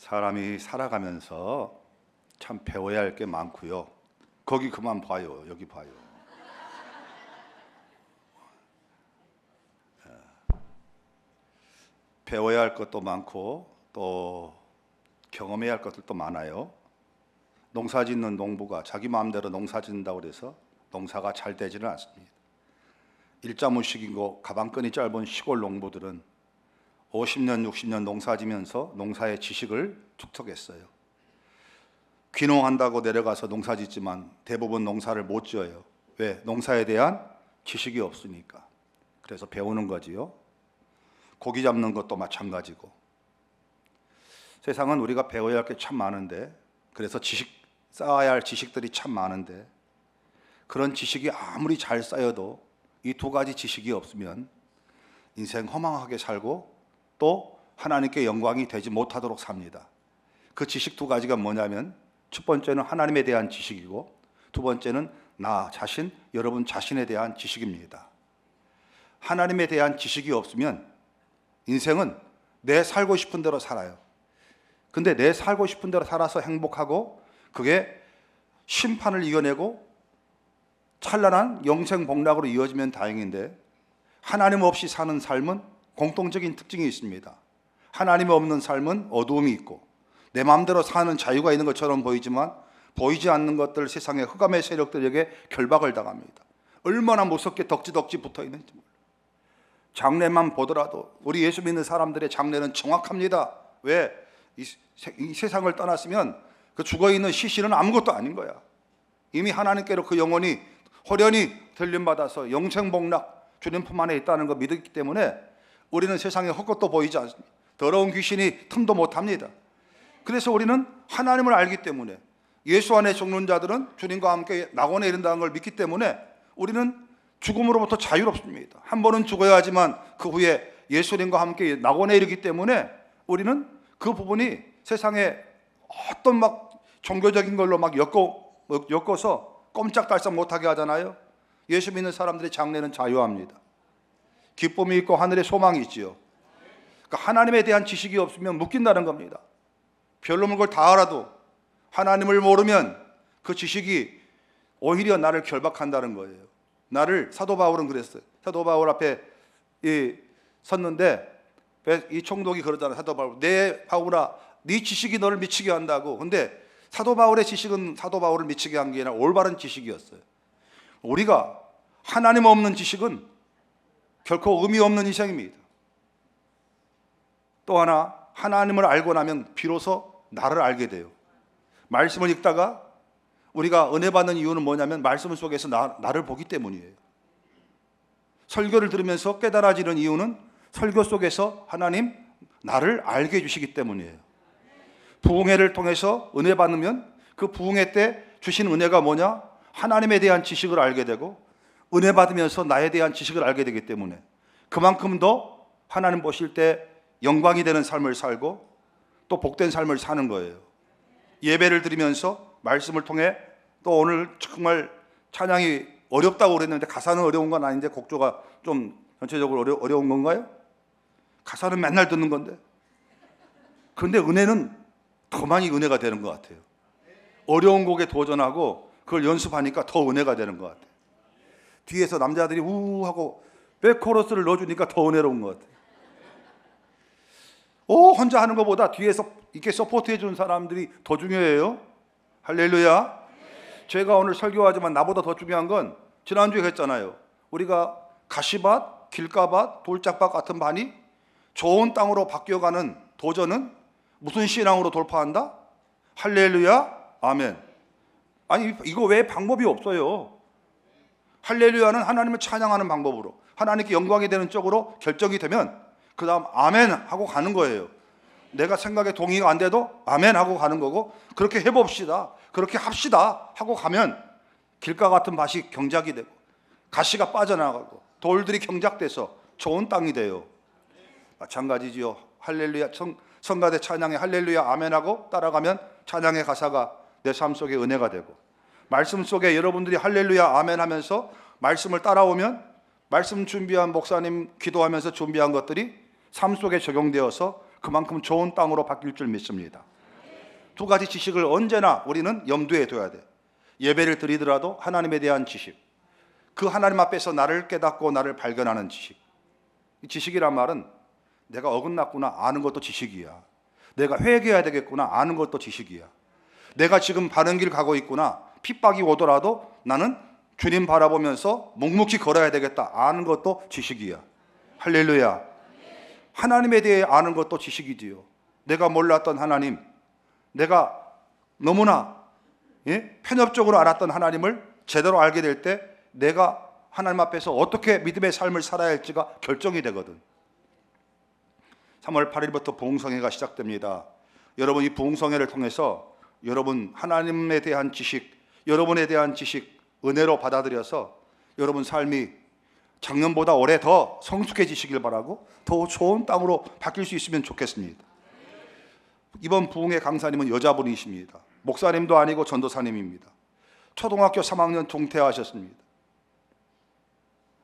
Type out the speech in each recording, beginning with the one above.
사람이 살아가면서 참 배워야 할 게 많고요. 거기 그만 봐요. 여기 봐요. 배워야 할 것도 많고 또 경험해야 할 것들도 많아요. 농사 짓는 농부가 자기 마음대로 농사 짓는다고 해서 농사가 잘 되지는 않습니다. 일자무식이고 가방끈이 짧은 시골 농부들은 50년, 60년 농사 지면서 농사의 지식을 축적했어요. 귀농한다고 내려가서 농사 짓지만 대부분 농사를 못 지어요. 왜? 농사에 대한 지식이 없으니까. 그래서 배우는 거지요. 고기 잡는 것도 마찬가지고. 세상은 우리가 배워야 할 게 참 많은데, 그래서 쌓아야 할 지식들이 참 많은데, 그런 지식이 아무리 잘 쌓여도 이 두 가지 지식이 없으면 인생 허망하게 살고 또 하나님께 영광이 되지 못하도록 삽니다. 그 지식 두 가지가 뭐냐면, 첫 번째는 하나님에 대한 지식이고, 두 번째는 나 자신, 여러분 자신에 대한 지식입니다. 하나님에 대한 지식이 없으면 인생은 내 살고 싶은 대로 살아요. 근데 내 살고 싶은 대로 살아서 행복하고 그게 심판을 이겨내고 찬란한 영생복락으로 이어지면 다행인데, 하나님 없이 사는 삶은 공통적인 특징이 있습니다. 하나님 없는 삶은 어두움이 있고 내 마음대로 사는 자유가 있는 것처럼 보이지만 보이지 않는 것들, 세상의 흑암의 세력들에게 결박을 당합니다. 얼마나 무섭게 덕지덕지 붙어 있는지 몰라요. 장래만 보더라도 우리 예수 믿는 사람들의 장래는 정확합니다. 왜? 이 세상을 떠났으면 그 죽어있는 시신은 아무것도 아닌 거야. 이미 하나님께로 그 영혼이 호련히 들림받아서 영생복락 주님 품 안에 있다는 거 믿었기 때문에 우리는 세상에 헛것도 보이지 않습니다. 더러운 귀신이 틈도 못합니다. 그래서 우리는 하나님을 알기 때문에, 예수 안에 죽는 자들은 주님과 함께 낙원에 이른다는 걸 믿기 때문에 우리는 죽음으로부터 자유롭습니다. 한 번은 죽어야 하지만 그 후에 예수님과 함께 낙원에 이르기 때문에 우리는 그 부분이 세상에 어떤 막 종교적인 걸로 막 엮어서 꼼짝달싹 못하게 하잖아요. 예수 믿는 사람들의 장래는 자유합니다. 기쁨이 있고 하늘에 소망이 있지요. 그러니까 하나님에 대한 지식이 없으면 묶인다는 겁니다. 별로 물 걸 다 알아도 하나님을 모르면 그 지식이 오히려 나를 결박한다는 거예요. 나를, 사도 바울은 그랬어요. 사도 바울 앞에 섰는데 이 총독이 그러잖아요. 사도 바울, 내 바울아, 네 지식이 너를 미치게 한다고. 근데 사도 바울의 지식은 사도 바울을 미치게 한 게 아니라 올바른 지식이었어요. 우리가 하나님 없는 지식은 결코 의미 없는 인생입니다. 또 하나, 하나님을 알고 나면 비로소 나를 알게 돼요. 말씀을 읽다가 우리가 은혜 받는 이유는 뭐냐면 말씀 속에서 나를 보기 때문이에요. 설교를 들으면서 깨달아지는 이유는 설교 속에서 하나님 나를 알게 해주시기 때문이에요. 부흥회를 통해서 은혜 받으면 그 부흥회 때 주신 은혜가 뭐냐? 하나님에 대한 지식을 알게 되고, 은혜 받으면서 나에 대한 지식을 알게 되기 때문에 그만큼 더 하나님 보실 때 영광이 되는 삶을 살고 또 복된 삶을 사는 거예요. 예배를 드리면서 말씀을 통해, 또 오늘 정말 찬양이 어렵다고 그랬는데 가사는 어려운 건 아닌데 곡조가 좀 전체적으로 어려운 건가요? 가사는 맨날 듣는 건데. 그런데 은혜는 더 많이 은혜가 되는 것 같아요. 어려운 곡에 도전하고 그걸 연습하니까 더 은혜가 되는 것 같아요. 뒤에서 남자들이 우 하고 백코러스를 넣어주니까 더 은혜로운 것 같아요. 혼자 하는 것보다 뒤에서 이렇게 서포트해 주는 사람들이 더 중요해요. 할렐루야. 제가 오늘 설교하지만 나보다 더 중요한 건 지난주에 했잖아요. 우리가 가시밭, 길가밭, 돌짝밭 같은 반이 좋은 땅으로 바뀌어가는 도전은 무슨 신앙으로 돌파한다? 할렐루야, 아멘. 아니, 이거 왜 방법이 없어요? 할렐루야는 하나님을 찬양하는 방법으로, 하나님께 영광이 되는 쪽으로 결정이 되면 그 다음 아멘 하고 가는 거예요. 내가 생각에 동의가 안 돼도 아멘 하고 가는 거고, 그렇게 해봅시다, 그렇게 합시다 하고 가면 길가 같은 밭이 경작이 되고 가시가 빠져나가고 돌들이 경작돼서 좋은 땅이 돼요. 마찬가지지요. 할렐루야, 성가대 찬양에 할렐루야 아멘 하고 따라가면 찬양의 가사가 내 삶 속에 은혜가 되고, 말씀 속에 여러분들이 할렐루야 아멘 하면서 말씀을 따라오면 말씀 준비한 목사님 기도하면서 준비한 것들이 삶 속에 적용되어서 그만큼 좋은 땅으로 바뀔 줄 믿습니다. 두 가지 지식을 언제나 우리는 염두에 둬야 돼. 예배를 드리더라도 하나님에 대한 지식, 그 하나님 앞에서 나를 깨닫고 나를 발견하는 지식. 이 지식이란 말은 내가 어긋났구나 아는 것도 지식이야. 내가 회개해야 되겠구나 아는 것도 지식이야. 내가 지금 바른 길 가고 있구나, 핍박이 오더라도 나는 주님 바라보면서 묵묵히 걸어야 되겠다 아는 것도 지식이야. 할렐루야. 하나님에 대해 아는 것도 지식이지요. 내가 몰랐던 하나님, 내가 너무나 편협적으로 알았던 하나님을 제대로 알게 될 때 내가 하나님 앞에서 어떻게 믿음의 삶을 살아야 할지가 결정이 되거든. 3월 8일부터 부흥성회가 시작됩니다. 여러분, 이 부흥성회를 통해서 여러분 하나님에 대한 지식, 여러분에 대한 지식 은혜로 받아들여서 여러분 삶이 작년보다 올해 더 성숙해지시길 바라고 더 좋은 땅으로 바뀔 수 있으면 좋겠습니다. 이번 부흥회 강사님은 여자분이십니다. 목사님도 아니고 전도사님입니다. 초등학교 3학년 종퇴하셨습니다.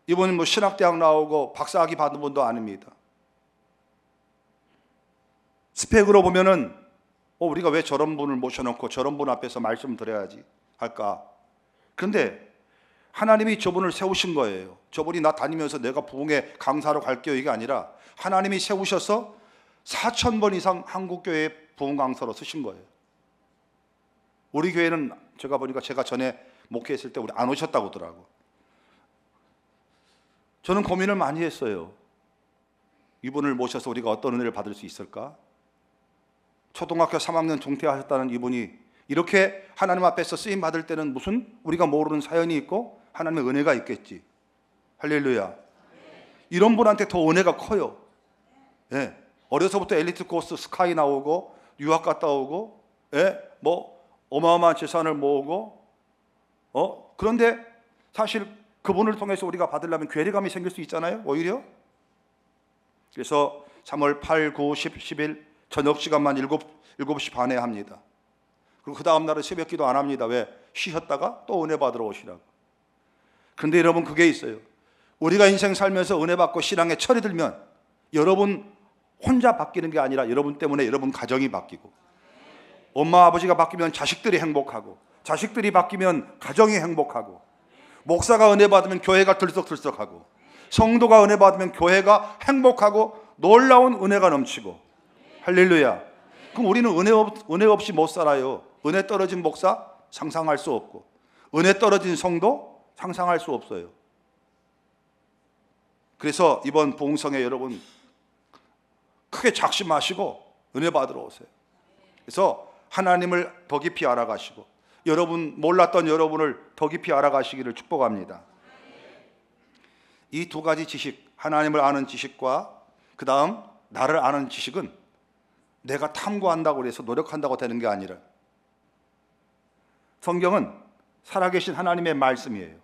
이분은 신학대학 나오고 박사학위 받은 분도 아닙니다. 스펙으로 보면은 우리가 왜 저런 분을 모셔놓고 저런 분 앞에서 말씀 드려야지 할까? 그런데 하나님이 저분을 세우신 거예요. 저분이 나 다니면서 내가 부흥회 강사로 갈게요 이게 아니라 하나님이 세우셔서 4,000번 이상 한국교회 부흥 강사로 쓰신 거예요. 우리 교회는 제가 보니까 제가 전에 목회했을 때 우리 안 오셨다고 하더라고. 저는 고민을 많이 했어요. 이분을 모셔서 우리가 어떤 은혜를 받을 수 있을까? 초등학교 3학년 종퇴하셨다는 이분이 이렇게 하나님 앞에서 쓰임 받을 때는 무슨 우리가 모르는 사연이 있고 하나님의 은혜가 있겠지. 할렐루야. 이런 분한테 더 은혜가 커요. 예. 어려서부터 엘리트 코스 스카이 나오고 유학 갔다 오고, 뭐 어마어마한 재산을 모으고, 그런데 사실 그분을 통해서 우리가 받으려면 괴리감이 생길 수 있잖아요. 오히려. 그래서 3월 8, 9, 10, 10일 저녁 시간만 7시 반에 합니다. 그리고 그 다음 날은 새벽 기도 안 합니다. 왜? 쉬셨다가 또 은혜 받으러 오시라고. 그런데 여러분 그게 있어요. 우리가 인생 살면서 은혜 받고 신앙에 철이 들면 여러분 혼자 바뀌는 게 아니라 여러분 때문에 여러분 가정이 바뀌고, 엄마 아버지가 바뀌면 자식들이 행복하고, 자식들이 바뀌면 가정이 행복하고, 목사가 은혜 받으면 교회가 들썩들썩하고, 성도가 은혜 받으면 교회가 행복하고 놀라운 은혜가 넘치고. 할렐루야. 그럼 우리는 은혜 없이 못 살아요. 은혜 떨어진 목사 상상할 수 없고, 은혜 떨어진 성도 상상할 수 없어요. 그래서 이번 부흥성에 여러분 크게 작심하시고 은혜 받으러 오세요. 그래서 하나님을 더 깊이 알아가시고 여러분 몰랐던 여러분을 더 깊이 알아가시기를 축복합니다. 이 두 가지 지식, 하나님을 아는 지식과 그 다음 나를 아는 지식은 내가 탐구한다고 해서 노력한다고 되는 게 아니라 성경은 살아계신 하나님의 말씀이에요.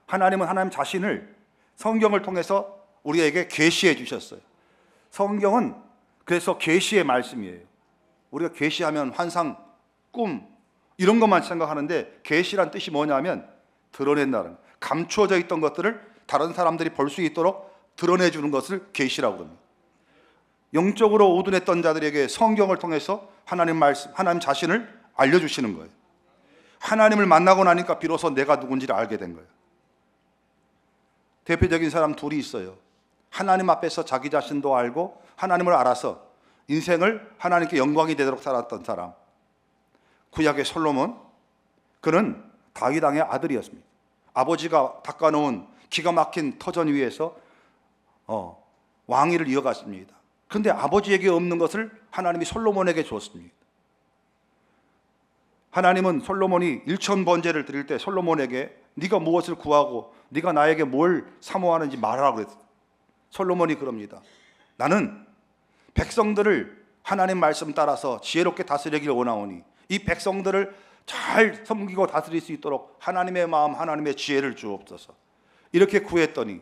하나님은 하나님 자신을 성경을 통해서 우리에게 계시해 주셨어요. 성경은 그래서 계시의 말씀이에요. 우리가 계시하면 환상, 꿈 이런 것만 생각하는데 계시란 뜻이 뭐냐면 드러낸다는, 감추어져 있던 것들을 다른 사람들이 볼 수 있도록 드러내주는 것을 계시라고 합니다. 영적으로 우둔했던 자들에게 성경을 통해서 하나님 말씀, 하나님 자신을 알려주시는 거예요. 하나님을 만나고 나니까 비로소 내가 누군지를 알게 된 거예요. 대표적인 사람 둘이 있어요. 하나님 앞에서 자기 자신도 알고 하나님을 알아서 인생을 하나님께 영광이 되도록 살았던 사람, 구약의 솔로몬. 그는 다윗 왕의 아들이었습니다. 아버지가 닦아놓은 기가 막힌 터전 위에서 왕위를 이어갔습니다. 그런데 아버지에게 없는 것을 하나님이 솔로몬에게 줬습니다. 하나님은 솔로몬이 1,000번제를 드릴 때 솔로몬에게 네가 무엇을 구하고 네가 나에게 뭘 사모하는지 말하라고 그랬어요. 솔로몬이 그럽니다. 나는 백성들을 하나님 말씀 따라서 지혜롭게 다스리기를 원하오니 이 백성들을 잘 섬기고 다스릴 수 있도록 하나님의 마음, 하나님의 지혜를 주옵소서. 이렇게 구했더니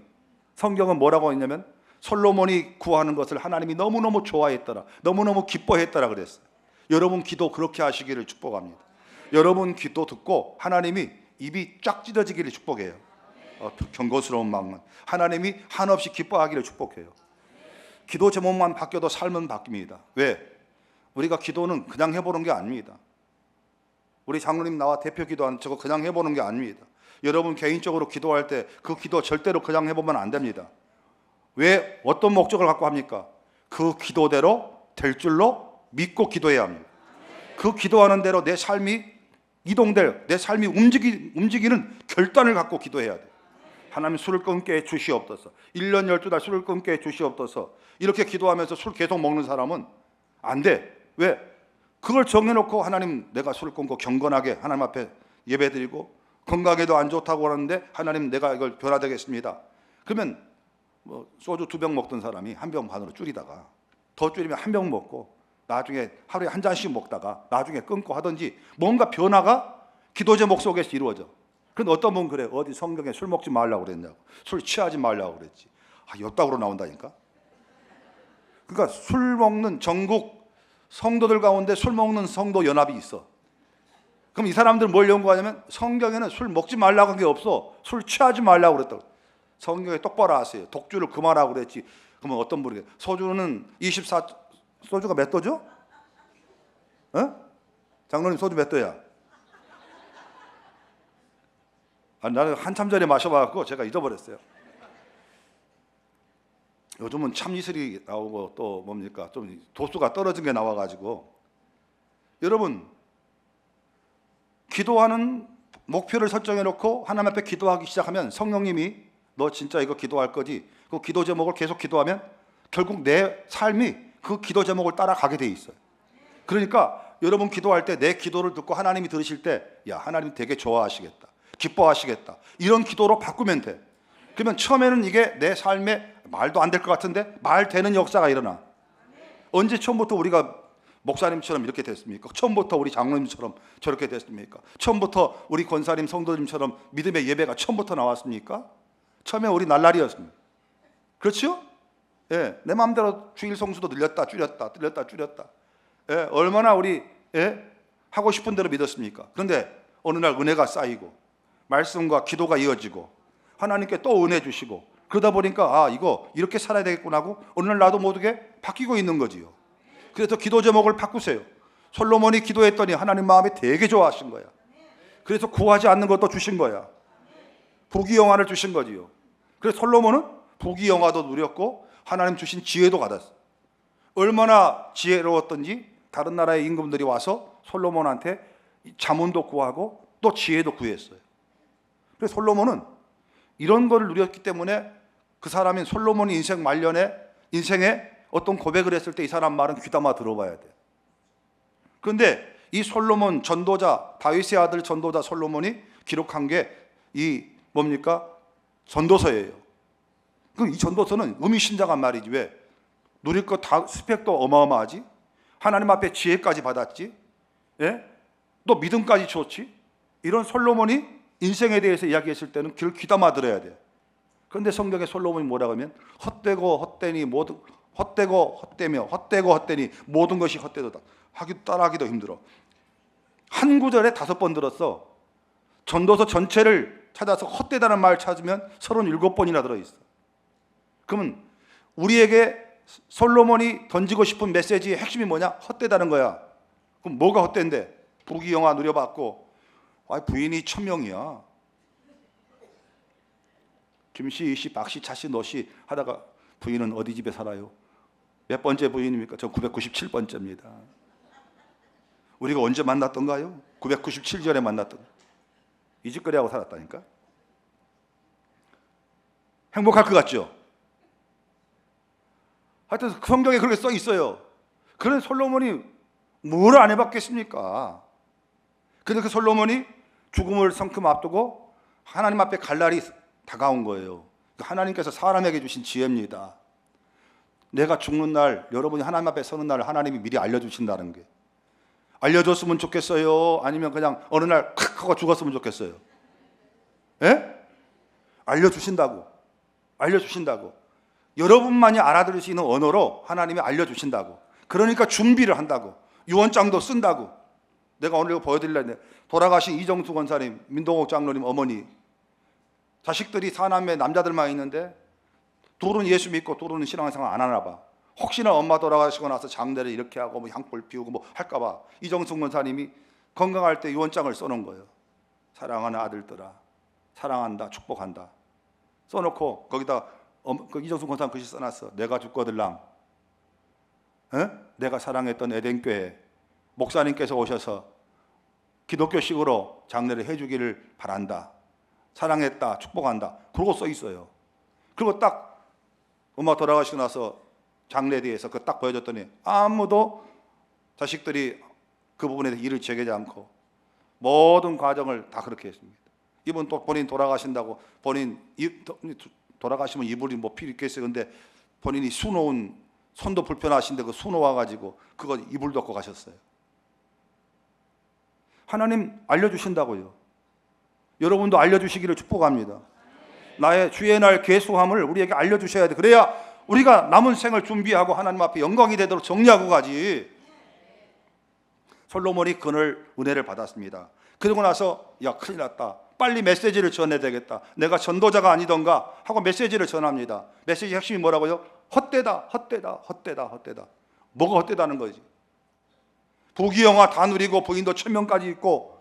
성경은 뭐라고 했냐면 솔로몬이 구하는 것을 하나님이 너무너무 좋아했더라, 너무너무 기뻐했더라 그랬어요. 여러분 기도 그렇게 하시기를 축복합니다. 여러분 기도 듣고 하나님이 입이 쫙 찢어지기를 축복해요. 경고스러운 마음은 하나님이 한없이 기뻐하기를 축복해요. 기도 제목만 바뀌어도 삶은 바뀝니다. 왜? 우리가 기도는 그냥 해보는 게 아닙니다. 우리 장로님 나와 대표 기도하는 저거 그냥 해보는 게 아닙니다. 여러분 개인적으로 기도할 때 그 기도 절대로 그냥 해보면 안 됩니다. 왜? 어떤 목적을 갖고 합니까? 그 기도대로 될 줄로 믿고 기도해야 합니다. 그 기도하는 대로 내 삶이 이동될, 내 삶이 움직이는 결단을 갖고 기도해야 돼. 하나님 술을 끊게 해 주시옵소서. 1년 12달 술을 끊게 해 주시옵소서. 이렇게 기도하면서 술 계속 먹는 사람은 안 돼. 왜? 그걸 정해놓고 하나님 내가 술을 끊고 경건하게 하나님 앞에 예배드리고 건강에도 안 좋다고 하는데 하나님 내가 이걸 변화되겠습니다. 그러면 뭐 소주 2병 먹던 사람이 1병 반으로 줄이다가 더 줄이면 1병 먹고 나중에 하루에 1잔씩 먹다가 나중에 끊고 하든지 뭔가 변화가 기도 제목 속에서 이루어져. 그런데 어떤 분은 그래. 어디 성경에 술 먹지 말라고 그랬냐고. 술 취하지 말라고 그랬지. 엿박으로 나온다니까. 그러니까 술 먹는 전국 성도들 가운데 술 먹는 성도 연합이 있어. 그럼 이 사람들은 뭘 연구하냐면 성경에는 술 먹지 말라고 한 게 없어. 술 취하지 말라고 그랬다고. 성경에 똑바로 하세요. 독주를 그만하고 그랬지. 그러면 어떤 분이 소주는 24 소주가 몇 도죠? 장로님 소주 몇 도야? 나는 한참 전에 마셔봐갖고 제가 잊어버렸어요. 요즘은 참이슬이 나오고 또 뭡니까? 좀 도수가 떨어진 게 나와가지고 여러분 기도하는 목표를 설정해놓고 하나님 앞에 기도하기 시작하면 성령님이 너 진짜 이거 기도할 거지? 그 기도 제목을 계속 기도하면 결국 내 삶이 그 기도 제목을 따라가게 돼 있어요. 그러니까 여러분 기도할 때 내 기도를 듣고 하나님이 들으실 때 야 하나님 되게 좋아하시겠다. 기뻐하시겠다. 이런 기도로 바꾸면 돼. 그러면 처음에는 이게 내 삶에 말도 안 될 것 같은데 말 되는 역사가 일어나. 언제 처음부터 우리가 목사님처럼 이렇게 됐습니까? 처음부터 우리 장로님처럼 저렇게 됐습니까? 처음부터 우리 권사님 성도님처럼 믿음의 예배가 처음부터 나왔습니까? 처음에 우리 날라리였습니다. 그렇죠? 예, 내 마음대로 주일 성수도 늘렸다 줄였다 예, 얼마나 우리 하고 싶은 대로 믿었습니까? 그런데 어느 날 은혜가 쌓이고 말씀과 기도가 이어지고 하나님께 또 은혜 주시고 그러다 보니까 이거 이렇게 살아야 되겠구나 하고 어느 날 나도 모르게 바뀌고 있는 거지요. 그래서 기도 제목을 바꾸세요. 솔로몬이 기도했더니 하나님 마음에 되게 좋아하신 거야. 그래서 구하지 않는 것도 주신 거야. 부귀영화를 주신 거지요. 그래서 솔로몬은 부귀영화도 누렸고 하나님 주신 지혜도 받았어. 얼마나 지혜로웠던지 다른 나라의 임금들이 와서 솔로몬한테 자문도 구하고 또 지혜도 구했어요. 그래서 솔로몬은 이런 거를 누렸기 때문에 그 사람인 솔로몬이 인생 말년에 인생에 어떤 고백을 했을 때 이 사람 말은 귀담아 들어봐야 돼. 그런데 이 솔로몬 전도자 다윗의 아들 전도자 솔로몬이 기록한 게 이 뭡니까? 전도서예요. 그럼 이 전도서는 의미심장한 말이지. 왜? 누릴 것 다 스펙도 어마어마하지. 하나님 앞에 지혜까지 받았지. 예? 또 믿음까지 줬지. 이런 솔로몬이 인생에 대해서 이야기했을 때는 귀를 귀담아 들어야 돼. 그런데 성경에 솔로몬이 뭐라고 하면 헛되고 헛되니 모든 헛되고 헛되며 헛되고 헛되니 모든 것이 헛되도다. 따라하기도 힘들어. 한 구절에 5번 들었어. 전도서 전체를 찾아서 헛되다는 말 찾으면 37번이나 들어있어. 그러면 우리에게 솔로몬이 던지고 싶은 메시지의 핵심이 뭐냐? 헛되다는 거야. 그럼 뭐가 헛된데? 부귀영화 누려봤고 부인이 1000명이야. 김씨, 이씨, 박씨, 차씨, 너씨 하다가 부인은 어디 집에 살아요? 몇 번째 부인입니까? 저 997번째입니다. 우리가 언제 만났던가요? 997절에 만났던. 이 짓거리하고 살았다니까. 행복할 것 같죠? 하여튼 성경에 그렇게 써 있어요. 그런 솔로몬이 뭘 안 해봤겠습니까? 근데 그 솔로몬이 죽음을 성큼 앞두고 하나님 앞에 갈 날이 다가온 거예요. 하나님께서 사람에게 주신 지혜입니다. 내가 죽는 날, 여러분이 하나님 앞에 서는 날 하나님이 미리 알려주신다는 게. 알려줬으면 좋겠어요? 아니면 그냥 어느 날 칵 하고 죽었으면 좋겠어요? 예? 알려주신다고. 여러분만이 알아들을 수 있는 언어로 하나님이 알려주신다고. 그러니까 준비를 한다고. 유언장도 쓴다고. 내가 오늘 이거 보여드리려는데 돌아가신 이정수 권사님, 민동옥 장로님 어머니 자식들이 4남매 남자들만 있는데 둘은 예수 믿고 둘은 신앙생활 안 하나 봐. 혹시나 엄마 돌아가시고 나서 장례를 이렇게 하고 뭐 향불 피우고 뭐 할까 봐 이정수 권사님이 건강할 때 유언장을 써놓은 거예요. 사랑하는 아들들아, 사랑한다, 축복한다. 써놓고 거기다 그 이정순 권사님 글씨 써놨어. 내가 죽거들랑 내가 사랑했던 에덴교회 목사님께서 오셔서 기독교식으로 장례를 해주기를 바란다. 사랑했다, 축복한다. 그러고 써 있어요. 그리고 딱 엄마 돌아가시고 나서 장례대에서 그거 딱 보여줬더니 아무도 자식들이 그 부분에 대해서 이를 제기하지 않고 모든 과정을 다 그렇게 했습니다. 이분 또 본인 돌아가신다고 본인 돌아가시면 이불이 뭐 필요 있겠어요. 근데 본인이 수놓은 손도 불편하신데 그 수놓아가지고 그거 이불 덮고 가셨어요. 하나님 알려주신다고요. 여러분도 알려주시기를 축복합니다. 나의 주의 날 계수함을 우리에게 알려주셔야 돼. 그래야 우리가 남은 생을 준비하고 하나님 앞에 영광이 되도록 정리하고 가지. 솔로몬이 그늘 은혜를 받았습니다. 그러고 나서 야 큰일 났다. 빨리 메시지를 전해야 되겠다. 내가 전도자가 아니던가 하고 메시지를 전합니다. 메시지 핵심이 뭐라고요? 헛되다, 헛되다, 헛되다, 헛되다. 뭐가 헛되다는 거지? 부귀영화 다 누리고 부인도 1000명까지 있고,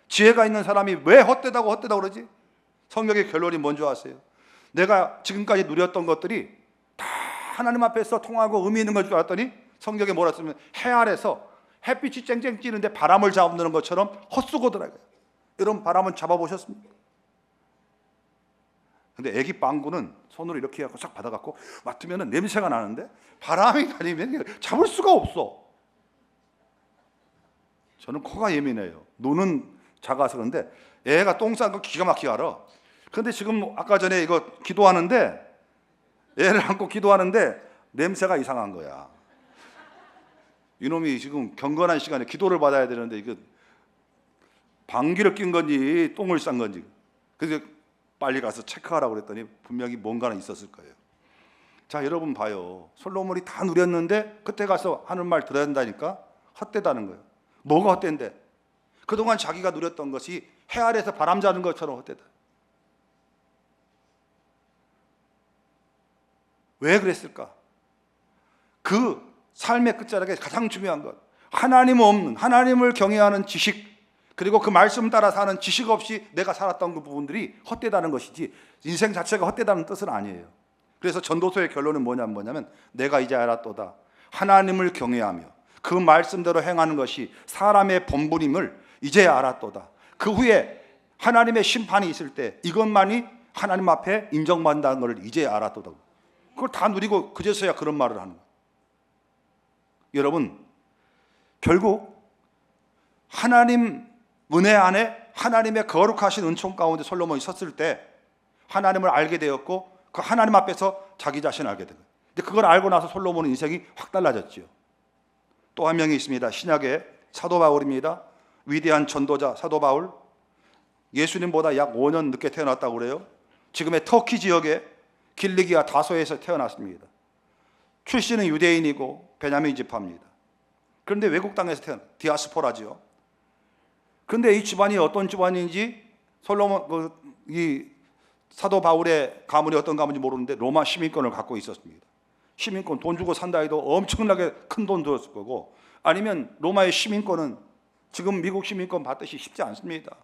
지혜가 있는 사람이 왜 헛되다고 헛되다고 그러지? 성경의 결론이 뭔지 아세요? 내가 지금까지 누렸던 것들이 다 하나님 앞에서 통하고 의미 있는 걸 줄 알았더니 성경에 뭐라 쓰면 해 아래서 햇빛이 쨍쨍 찌는데 바람을 잡는 것처럼 헛수고더라고요. 여러분 바람은 잡아보셨습니까? 근데 애기 빵구는 손으로 이렇게 해갖고 싹 받아갖고 맡으면 냄새가 나는데 바람이 다니면 잡을 수가 없어. 저는 코가 예민해요. 눈은 작아서. 그런데 애가 똥 싼 거 기가 막히게 알아. 근데 지금 아까 전에 이거 기도하는데 애를 안고 기도하는데 냄새가 이상한 거야. 이놈이 지금 경건한 시간에 기도를 받아야 되는데 이거 방귀를 낀 건지 똥을 싼 건지. 그래서 빨리 가서 체크하라고 그랬더니 분명히 뭔가는 있었을 거예요. 자, 여러분 봐요. 솔로몬이 다 누렸는데 그때 가서 하는 말 들어야 된다니까 헛되다는 거예요. 뭐가 헛된데? 그동안 자기가 누렸던 것이 해 아래에서 바람 자는 것처럼 헛되다. 왜 그랬을까? 그 삶의 끝자락에 가장 중요한 것, 하나님 없는, 하나님을 경외하는 지식, 그리고 그 말씀 따라 사는 지식 없이 내가 살았던 그 부분들이 헛되다는 것이지 인생 자체가 헛되다는 뜻은 아니에요. 그래서 전도서의 결론은 뭐냐면 내가 이제 알았도다. 하나님을 경외하며 그 말씀대로 행하는 것이 사람의 본분임을 이제 알았도다. 그 후에 하나님의 심판이 있을 때 이것만이 하나님 앞에 인정받는다는 것을 이제 알았도다. 그걸 다 누리고 그제서야 그런 말을 하는 거예요. 여러분, 결국 하나님 은혜 안에 하나님의 거룩하신 은총 가운데 솔로몬이 섰을 때 하나님을 알게 되었고 그 하나님 앞에서 자기 자신을 알게 된 거예요. 근데 그걸 알고 나서 솔로몬은 인생이 확 달라졌죠. 또 한 명이 있습니다. 신약의 사도 바울입니다. 위대한 전도자 사도 바울. 예수님보다 약 5년 늦게 태어났다고 그래요. 지금의 터키 지역의 길리기아 다소에서 태어났습니다. 출신은 유대인이고 베냐민 지파입니다. 그런데 외국 땅에서 디아스포라지요. 그런데 이 집안이 어떤 집안인지 솔로몬 이 사도 바울의 가문이 어떤 가문인지 모르는데 로마 시민권을 갖고 있었습니다. 시민권 돈 주고 산다 해도 엄청나게 큰 돈 들었을 거고, 아니면 로마의 시민권은 지금 미국 시민권 받듯이 쉽지 않습니다.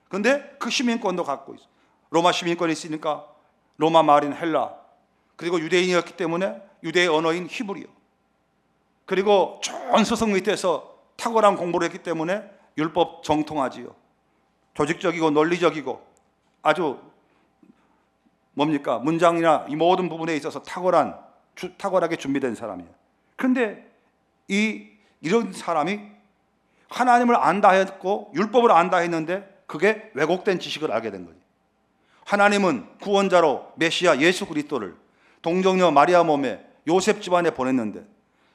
그런데 그 시민권도 갖고 있어요. 로마 시민권이 있으니까 로마 말인 헬라, 그리고 유대인이었기 때문에 유대의 언어인 히브리어, 그리고 좋은 스승 밑에서 탁월한 공부를 했기 때문에 율법 정통하지요. 조직적이고 논리적이고 아주 뭡니까? 문장이나 이 모든 부분에 있어서 탁월하게 준비된 사람이에요. 그런데 이런 사람이 하나님을 안다 했고 율법을 안다 했는데 그게 왜곡된 지식을 알게 된 거예요. 하나님은 구원자로 메시아 예수 그리스도를 동정녀 마리아 몸에 요셉 집안에 보냈는데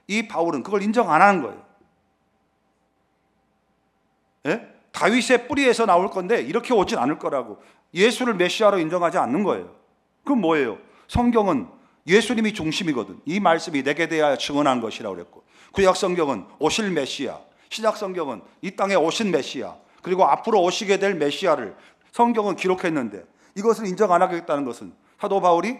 이 바울은 그걸 인정 안 하는 거예요. 예? 다윗의 뿌리에서 나올 건데 이렇게 오진 않을 거라고. 예수를 메시아로 인정하지 않는 거예요. 그건 뭐예요? 성경은 예수님이 중심이거든. 이 말씀이 내게 대하여 증언한 것이라고 그랬고, 구약 성경은 오실 메시아, 신약 성경은 이 땅에 오신 메시아, 그리고 앞으로 오시게 될 메시아를 성경은 기록했는데 이것을 인정 안 하겠다는 것은 사도 바울이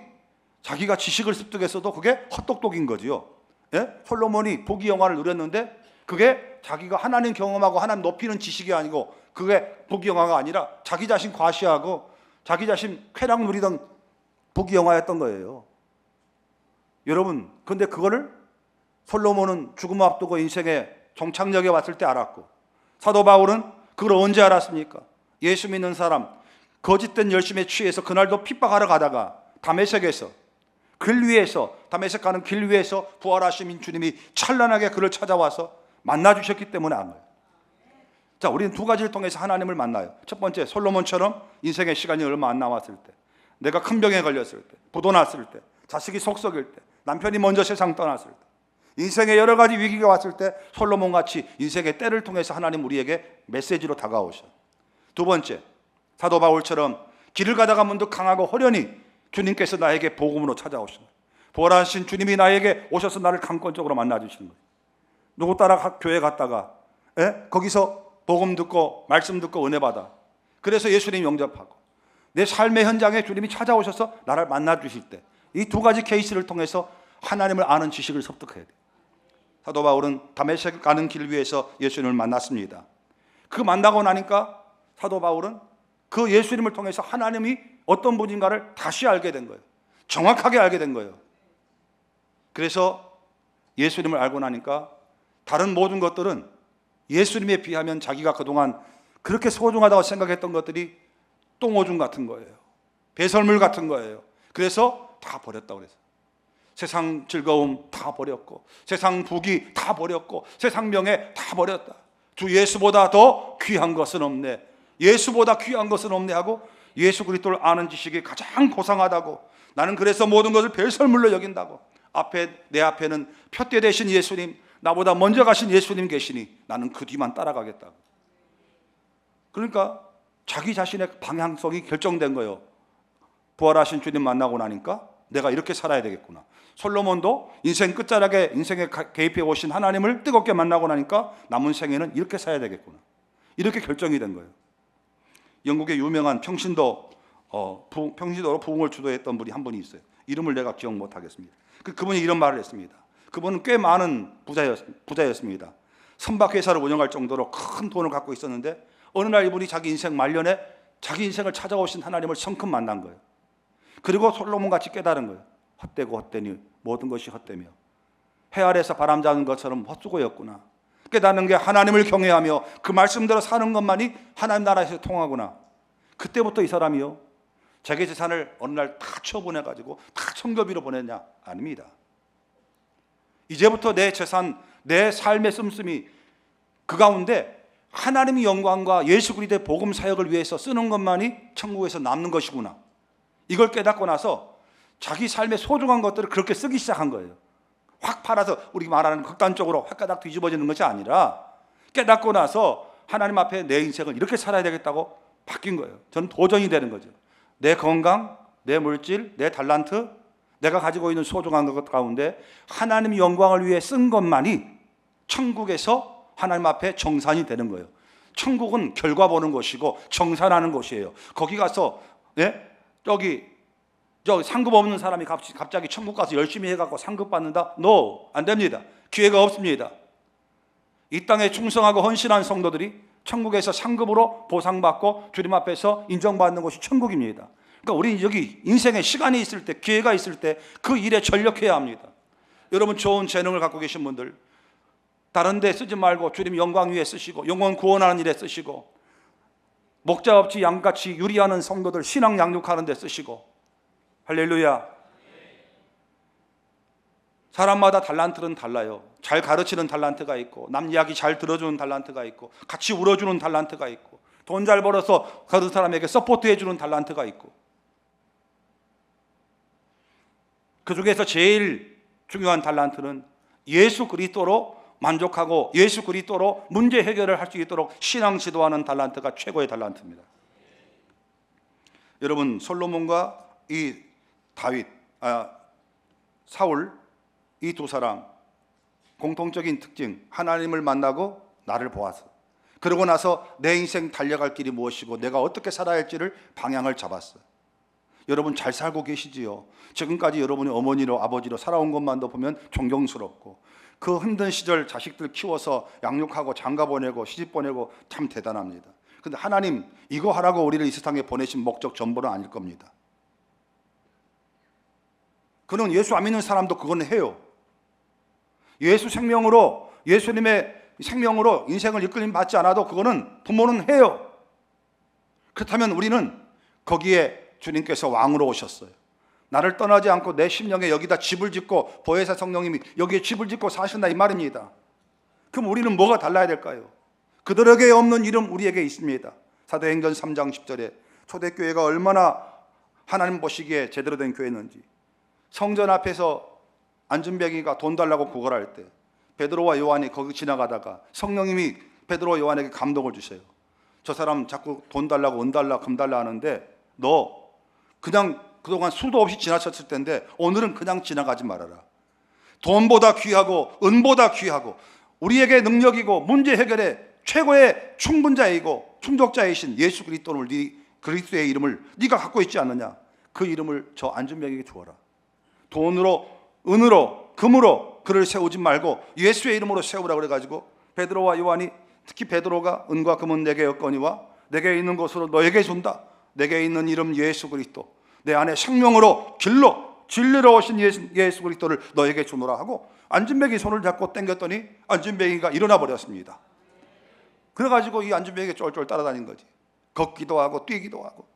자기가 지식을 습득했어도 그게 헛똑똑인 거지요. 예? 솔로몬이 부귀영화를 누렸는데 그게 자기가 하나님 경험하고 하나님 높이는 지식이 아니고 그게 부귀영화가 아니라 자기 자신 과시하고 자기 자신 쾌락 누리던 부귀영화였던 거예요. 여러분, 근데 그거를 솔로몬은 죽음 앞두고 인생의 종착역에 왔을 때 알았고, 사도 바울은 그걸 언제 알았습니까? 예수 믿는 사람 거짓된 열심에 취해서 그날도 핍박하러 가다가 다메섹에서 길 위에서, 다메섹 가는 길 위에서 부활하신 주님이 찬란하게 그를 찾아와서 만나 주셨기 때문에 안 거예요. 자, 우리는 두 가지를 통해서 하나님을 만나요. 첫 번째, 솔로몬처럼 인생의 시간이 얼마 안 남았을 때, 내가 큰 병에 걸렸을 때, 부도 났을 때, 자식이 속썩일 때, 남편이 먼저 세상 떠났을 때, 인생의 여러 가지 위기가 왔을 때 솔로몬같이 인생의 때를 통해서 하나님 우리에게 메시지로 다가오셔. 두 번째, 사도 바울처럼 길을 가다가 문득 강하고 호련히 주님께서 나에게 복음으로 찾아오신 거예요. 부활하신 주님이 나에게 오셔서 나를 강권적으로 만나주시는 거예요. 누구 따라 교회 갔다가 거기서 복음 듣고 말씀 듣고 은혜 받아. 그래서 예수님 영접하고 내 삶의 현장에 주님이 찾아오셔서 나를 만나주실 때 이 두 가지 케이스를 통해서 하나님을 아는 지식을 습득해야 돼요. 사도 바울은 다메섹 가는 길 위에서 예수님을 만났습니다. 그 만나고 나니까 사도 바울은 그 예수님을 통해서 하나님이 어떤 분인가를 다시 알게 된 거예요. 정확하게 알게 된 거예요. 그래서 예수님을 알고 나니까 다른 모든 것들은 예수님에 비하면 자기가 그동안 그렇게 소중하다고 생각했던 것들이 똥오줌 같은 거예요. 배설물 같은 거예요. 그래서 다 버렸다고 그랬어요. 세상 즐거움 다 버렸고, 세상 부귀 다 버렸고, 세상 명예 다 버렸다. 주 예수보다 더 귀한 것은 없네. 예수보다 귀한 것은 없네 하고 예수 그리스도를 아는 지식이 가장 고상하다고, 나는 그래서 모든 것을 배설물로 여긴다고, 내 앞에는 표대 되신 예수님, 나보다 먼저 가신 예수님 계시니 나는 그 뒤만 따라가겠다고. 그러니까 자기 자신의 방향성이 결정된 거예요. 부활하신 주님 만나고 나니까 내가 이렇게 살아야 되겠구나. 솔로몬도 인생 끝자락에 인생에 개입해 오신 하나님을 뜨겁게 만나고 나니까 남은 생에는 이렇게 살아야 되겠구나. 이렇게 결정이 된 거예요. 영국의 유명한 평신도로 부흥을 주도했던 분이 한 분이 있어요. 이름을 내가 기억 못 하겠습니다. 그분이 이런 말을 했습니다. 그분은 꽤 많은 부자였습니다. 선박회사를 운영할 정도로 큰 돈을 갖고 있었는데 어느 날 이분이 자기 인생 말년에 자기 인생을 찾아오신 하나님을 성큼 만난 거예요. 그리고 솔로몬같이 깨달은 거예요. 헛되고 헛되니 모든 것이 헛되며 해 아래서 바람 자는 것처럼 헛수고였구나. 깨닫는 게 하나님을 경외하며 그 말씀대로 사는 것만이 하나님 나라에서 통하구나. 그때부터 이 사람이요, 자기 재산을 어느 날 다 쳐보내가지고 다 청교비로 보냈냐? 아닙니다. 이제부터 내 재산, 내 삶의 씀씀이 그 가운데 하나님의 영광과 예수 그리스도의 복음 사역을 위해서 쓰는 것만이 천국에서 남는 것이구나. 이걸 깨닫고 나서 자기 삶의 소중한 것들을 그렇게 쓰기 시작한 거예요. 확 팔아서 우리 말하는 극단적으로 확가닥 뒤집어지는 것이 아니라 깨닫고 나서 하나님 앞에 내 인생을 이렇게 살아야 되겠다고 바뀐 거예요. 저는 도전이 되는 거죠. 내 건강, 내 물질, 내 달란트, 내가 가지고 있는 소중한 것 가운데 하나님의 영광을 위해 쓴 것만이 천국에서 하나님 앞에 정산이 되는 거예요. 천국은 결과 보는 것이고 정산하는 곳이에요. 거기 가서 저 상급 없는 사람이 갑자기 천국 가서 열심히 해갖고 상급 받는다? No, 안 됩니다. 기회가 없습니다. 이 땅에 충성하고 헌신한 성도들이 천국에서 상급으로 보상받고 주님 앞에서 인정받는 곳이 천국입니다. 그러니까 우리는 여기 인생에 시간이 있을 때, 기회가 있을 때 그 일에 전력해야 합니다. 여러분, 좋은 재능을 갖고 계신 분들 다른 데 쓰지 말고 주님 영광 위에 쓰시고 영혼 구원하는 일에 쓰시고, 목자 없이 양같이 유리하는 성도들 신앙 양육하는 데 쓰시고. 할렐루야. 사람마다 달란트는 달라요. 잘 가르치는 달란트가 있고, 남 이야기 잘 들어주는 달란트가 있고, 같이 울어주는 달란트가 있고, 돈 잘 벌어서 그 사람에게 서포트해주는 달란트가 있고, 그 중에서 제일 중요한 달란트는 예수 그리스도로 만족하고 예수 그리스도로 문제 해결을 할 수 있도록 신앙 지도하는 달란트가 최고의 달란트입니다. 여러분, 솔로몬과 이 사울, 이 두 사람 공통적인 특징, 하나님을 만나고 나를 보아서, 그러고 나서 내 인생 달려갈 길이 무엇이고 내가 어떻게 살아야 할지를 방향을 잡았어. 여러분 잘 살고 계시지요? 지금까지 여러분이 어머니로 아버지로 살아온 것만도 보면 존경스럽고, 그 힘든 시절 자식들 키워서 양육하고 장가 보내고 시집 보내고 참 대단합니다. 근데 하나님 이거 하라고 우리를 이 세상에 보내신 목적 전부는 아닐 겁니다. 그는 예수 안 믿는 사람도 그건 해요. 예수 생명으로, 예수님의 생명으로 인생을 이끌림 받지 않아도 그거는 부모는 해요. 그렇다면 우리는 거기에 주님께서 왕으로 오셨어요. 나를 떠나지 않고 내 심령에 여기다 집을 짓고, 보혜사 성령님이 여기에 집을 짓고 사신다 이 말입니다. 그럼 우리는 뭐가 달라야 될까요? 그들에게 없는 이름 우리에게 있습니다. 사도행전 3장 10절에 초대교회가 얼마나 하나님 보시기에 제대로 된 교회였는지, 성전 앞에서 안준뱅이가 돈 달라고 구걸할 때 베드로와 요한이 거기 지나가다가 성령님이 베드로와 요한에게 감동을 주세요. 저 사람 자꾸 돈 달라고 은 달라 금 달라 하는데 너 그냥 그동안 수도 없이 지나쳤을 텐데 오늘은 그냥 지나가지 말아라. 돈보다 귀하고 은보다 귀하고 우리에게 능력이고 문제 해결의 최고의 충분자이고 충족자이신 예수 그리스도를 그리스도의 이름을 네가 갖고 있지 않느냐. 그 이름을 저 안준병에게 주어라. 돈으로 은으로 금으로 그를 세우지 말고 예수의 이름으로 세우라 그래가지고 베드로와 요한이, 특히 베드로가 은과 금은 내게 없거니와 내게 있는 것으로 너에게 준다. 내게 있는 이름 예수 그리스도, 내 안에 생명으로 길로 진리로 오신 예수 그리스도를 너에게 주노라 하고 안준뱅이 손을 잡고 당겼더니 안준뱅이가 일어나 버렸습니다. 그래가지고 이 안준뱅이가 쫄쫄 따라다닌 거지. 걷기도 하고 뛰기도 하고.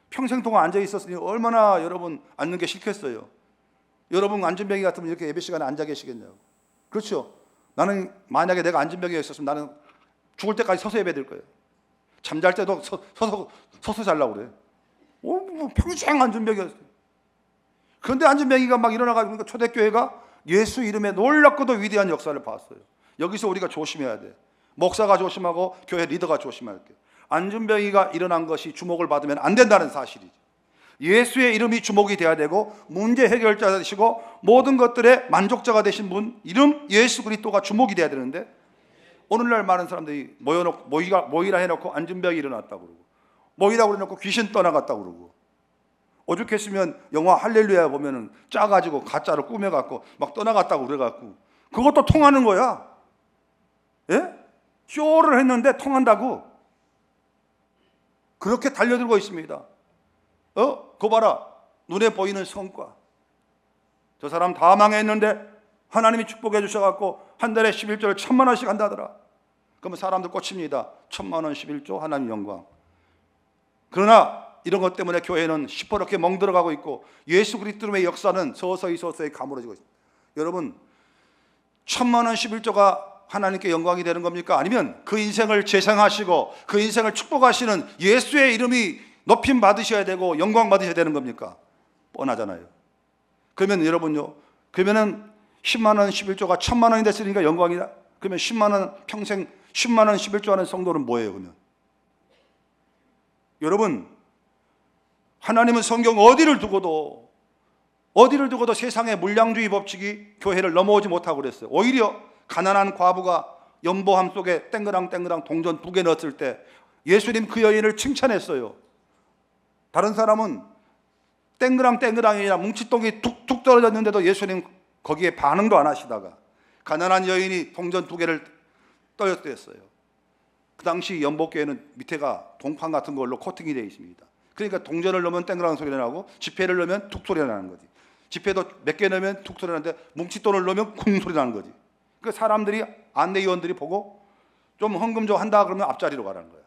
평생 동안 앉아 있었으니 얼마나 여러분 앉는 게 싫겠어요. 여러분 안준뱅이 같으면 이렇게 예배 시간에 앉아 계시겠냐고. 그렇죠. 나는 만약에 내가 안준뱅이가 있었으면 나는 죽을 때까지 서서 예배 드릴 거예요. 잠잘 때도 서서 자려고 그래. 평생 안준뱅이였어요. 그런데 안준뱅이가 막 일어나가지고 초대교회가 예수 이름에 놀랍고도 위대한 역사를 봤어요. 여기서 우리가 조심해야 돼. 목사가 조심하고 교회 리더가 조심해야 돼. 안준뱅이가 일어난 것이 주목을 받으면 안 된다는 사실이죠. 예수의 이름이 주목이 돼야 되고 문제 해결자 되시고 모든 것들의 만족자가 되신 분 이름 예수 그리스도가 주목이 돼야 되는데 오늘날 많은 사람들이 모이라 해놓고 안준뱅이 일어났다고 그러고 모이라고 해놓고 귀신 떠나갔다고 그러고 오죽했으면 영화 할렐루야 보면은 짜가지고 가짜로 꾸며갖고 막 떠나갔다고 그래갖고 그것도 통하는 거야. 예? 쇼를 했는데 통한다고 그렇게 달려들고 있습니다. 그거 봐라. 눈에 보이는 성과. 저 사람 다 망했는데 하나님이 축복해 주셔갖고 한 달에 11조를 1,000만 원씩 한다더라. 그러면 사람들 꽂힙니다. 1,000만 원 11조 하나님 영광. 그러나 이런 것 때문에 교회는 시퍼렇게 멍들어가고 있고 예수 그리스도의 역사는 서서히 가물어지고 있습니다. 여러분 1,000만 원 11조가 하나님께 영광이 되는 겁니까? 아니면 그 인생을 재생하시고 그 인생을 축복하시는 예수의 이름이 높임 받으셔야 되고 영광 받으셔야 되는 겁니까? 뻔하잖아요. 그러면 여러분요, 그러면은 10만 원 11조가 1,000만 원이 됐으니까 영광이다. 그러면 10만 원 평생 10만 원 11조 하는 성도는 뭐예요? 그러면 여러분 하나님은 성경 어디를 두고도 세상의 물량주의 법칙이 교회를 넘어오지 못하고 그랬어요. 오히려 가난한 과부가 연보함 속에 땡그랑 동전 2개 넣었을 때 예수님 그 여인을 칭찬했어요. 다른 사람은 땡그랑이나 뭉치똥이 툭툭 떨어졌는데도 예수님 거기에 반응도 안 하시다가 가난한 여인이 동전 2개를 떨어뜨렸어요. 그 당시 연복교회는 밑에가 동판 같은 걸로 코팅이 되어 있습니다. 그러니까 동전을 넣으면 땡그랑 소리가 나고 지폐를 넣으면 툭 소리가 나는 거지. 지폐도 몇 개 넣으면 툭 소리가 나는데 뭉칫돈을 넣으면 쿵 소리 나는 거지. 그 사람들이 안내위원들이 보고 좀 헌금 좀 한다 그러면 앞자리로 가라는 거야.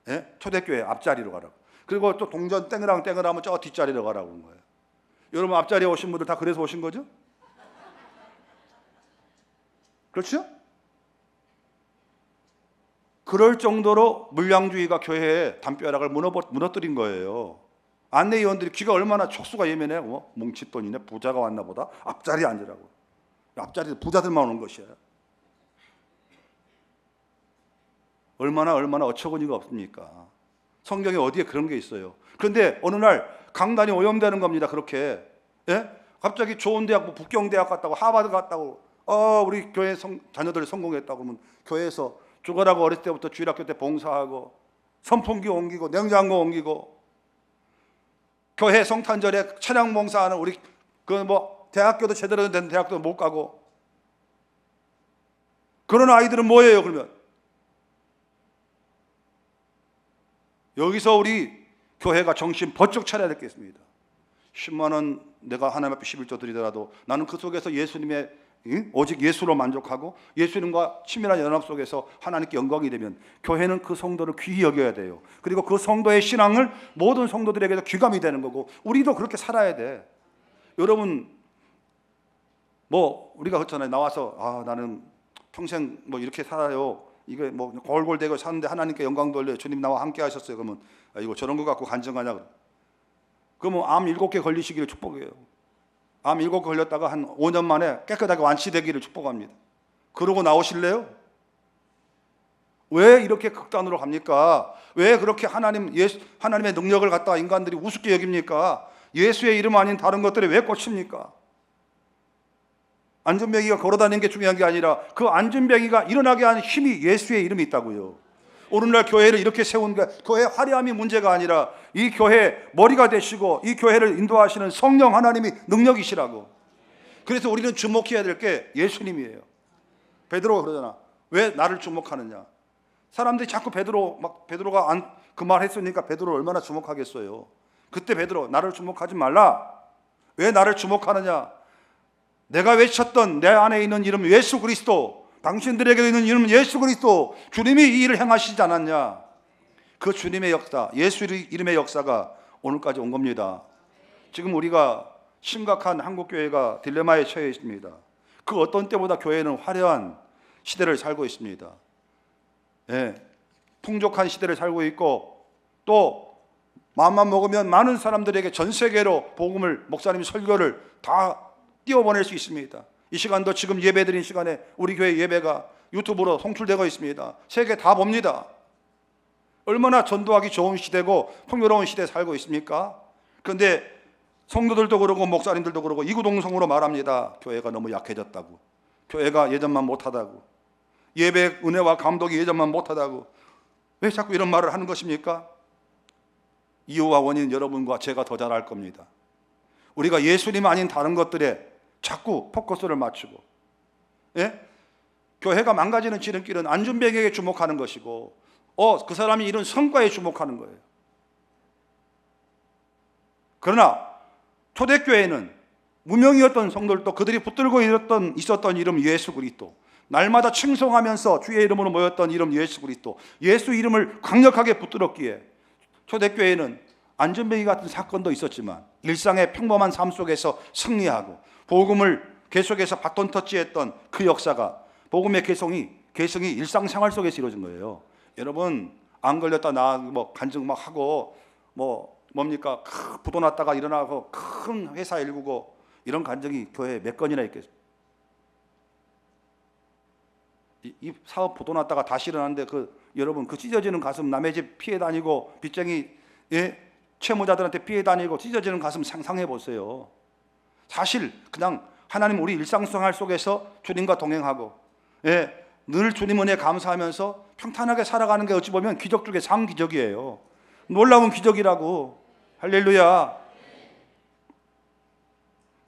예? 초대교회 앞자리로 가라고. 그리고 또 동전 땡그랑 하면 저 뒷자리로 가라고 그런 거예요. 여러분 앞자리에 오신 분들 다 그래서 오신 거죠? 그렇죠? 그럴 정도로 물량주의가 교회에 담벼락을 무너뜨린 거예요. 안내위원들이 귀가 얼마나 촉수가 예민해. 뭉칫돈이네 부자가 왔나 보다. 앞자리에 앉으라고. 앞자리에 부자들만 오는 것이야. 얼마나 어처구니가 없습니까? 성경에 어디에 그런 게 있어요. 그런데 어느 날 강단이 오염되는 겁니다. 그렇게. 예? 갑자기 좋은 대학, 북경대학 갔다고 하버드 갔다고 우리 교회 자녀들 성공했다고 그러면 교회에서 죽어라고 어렸을 때부터 주일학교 때 봉사하고 선풍기 옮기고 냉장고 옮기고 교회 성탄절에 찬양 봉사하는 우리 대학교도 제대로 된 대학도 못 가고 그런 아이들은 뭐예요? 그러면 여기서 우리 교회가 정신 번쩍 차려야 될 게 있습니다. 10만 원 내가 하나님 앞에 11조 드리더라도 나는 그 속에서 예수님의 오직 예수로 만족하고 예수님과 친밀한 연합 속에서 하나님께 영광이 되면 교회는 그 성도를 귀히 여겨야 돼요. 그리고 그 성도의 신앙을 모든 성도들에게도 귀감이 되는 거고 우리도 그렇게 살아야 돼. 여러분 뭐 우리가 그렇잖아요. 나와서 나는 평생 뭐 이렇게 살아요. 이게 뭐 골골대고 사는데 하나님께 영광 돌려요. 주님 나와 함께 하셨어요. 그러면 이거 저런 거 갖고 간증하냐? 그러면 암 7개 걸리시기를 축복해요. 암 7개 걸렸다가 한 5년 만에 깨끗하게 완치되기를 축복합니다. 그러고 나오실래요? 왜 이렇게 극단으로 갑니까? 왜 그렇게 하나님의 능력을 갖다가 인간들이 우습게 여깁니까? 예수의 이름 아닌 다른 것들에 왜 꽂힙니까? 안전뱅이가 걸어다니는 게 중요한 게 아니라 그 안전뱅이가 일어나게 하는 힘이 예수의 이름이 있다고요. 오늘날 교회를 이렇게 세운 게 교회 화려함이 문제가 아니라 이 교회 머리가 되시고 이 교회를 인도하시는 성령 하나님이 능력이시라고. 그래서 우리는 주목해야 될 게 예수님이에요. 베드로가 그러잖아. 왜 나를 주목하느냐? 사람들이 자꾸 베드로가 그 말 했으니까 베드로 얼마나 주목하겠어요. 그때 베드로 나를 주목하지 말라. 왜 나를 주목하느냐? 내가 외쳤던 내 안에 있는 이름 예수 그리스도, 당신들에게 있는 이름 예수 그리스도, 주님이 이 일을 행하시지 않았냐? 그 주님의 역사, 예수 이름의 역사가 오늘까지 온 겁니다. 지금 우리가 심각한 한국교회가 딜레마에 처해 있습니다. 그 어떤 때보다 교회는 화려한 시대를 살고 있습니다. 풍족한 시대를 살고 있고 또 마음만 먹으면 많은 사람들에게 전 세계로 복음을, 목사님 설교를 다 띄워보낼 수 있습니다. 이 시간도 지금 예배드린 시간에 우리 교회 예배가 유튜브로 송출되고 있습니다. 세계 다 봅니다. 얼마나 전도하기 좋은 시대고 풍요로운 시대에 살고 있습니까? 그런데 성도들도 그러고 목사님들도 그러고 이구동성으로 말합니다. 교회가 너무 약해졌다고, 교회가 예전만 못하다고, 예배 은혜와 감독이 예전만 못하다고. 왜 자꾸 이런 말을 하는 것입니까? 이유와 원인은 여러분과 제가 더 잘 알 겁니다. 우리가 예수님 아닌 다른 것들에 자꾸 포커스를 맞추고, 교회가 망가지는 지름길은 안준뱅에게 주목하는 것이고 그 사람이 이룬 성과에 주목하는 거예요. 그러나 초대교회는 무명이었던 성도들도 그들이 붙들고 있었던 이름 예수 그리스도, 날마다 칭송하면서 주의 이름으로 모였던 이름 예수 그리스도, 예수 이름을 강력하게 붙들었기에 초대교회는 안전뱅이 같은 사건도 있었지만 일상의 평범한 삶 속에서 승리하고 복음을 계속해서 바톤 터치했던 그 역사가, 복음의 개성이 일상생활 속에서 이루어진 거예요. 여러분 안 걸렸다 나 간증 막 하고 뭡니까 부도 났다가 일어나고 큰 회사 일구고 이런 간증이 교회에 몇 건이나 있겠어요. 이 사업 부도 났다가 다시 일어났는데 여러분 그 찢어지는 가슴, 남의 집 피해 다니고 빚쟁이 채무자들한테 피해 다니고 찢어지는 가슴 상상해 보세요. 사실 그냥 하나님 우리 일상생활 속에서 주님과 동행하고 늘 주님 은혜 감사하면서 평탄하게 살아가는 게 어찌 보면 기적 중에 상기적이에요. 놀라운 기적이라고. 할렐루야.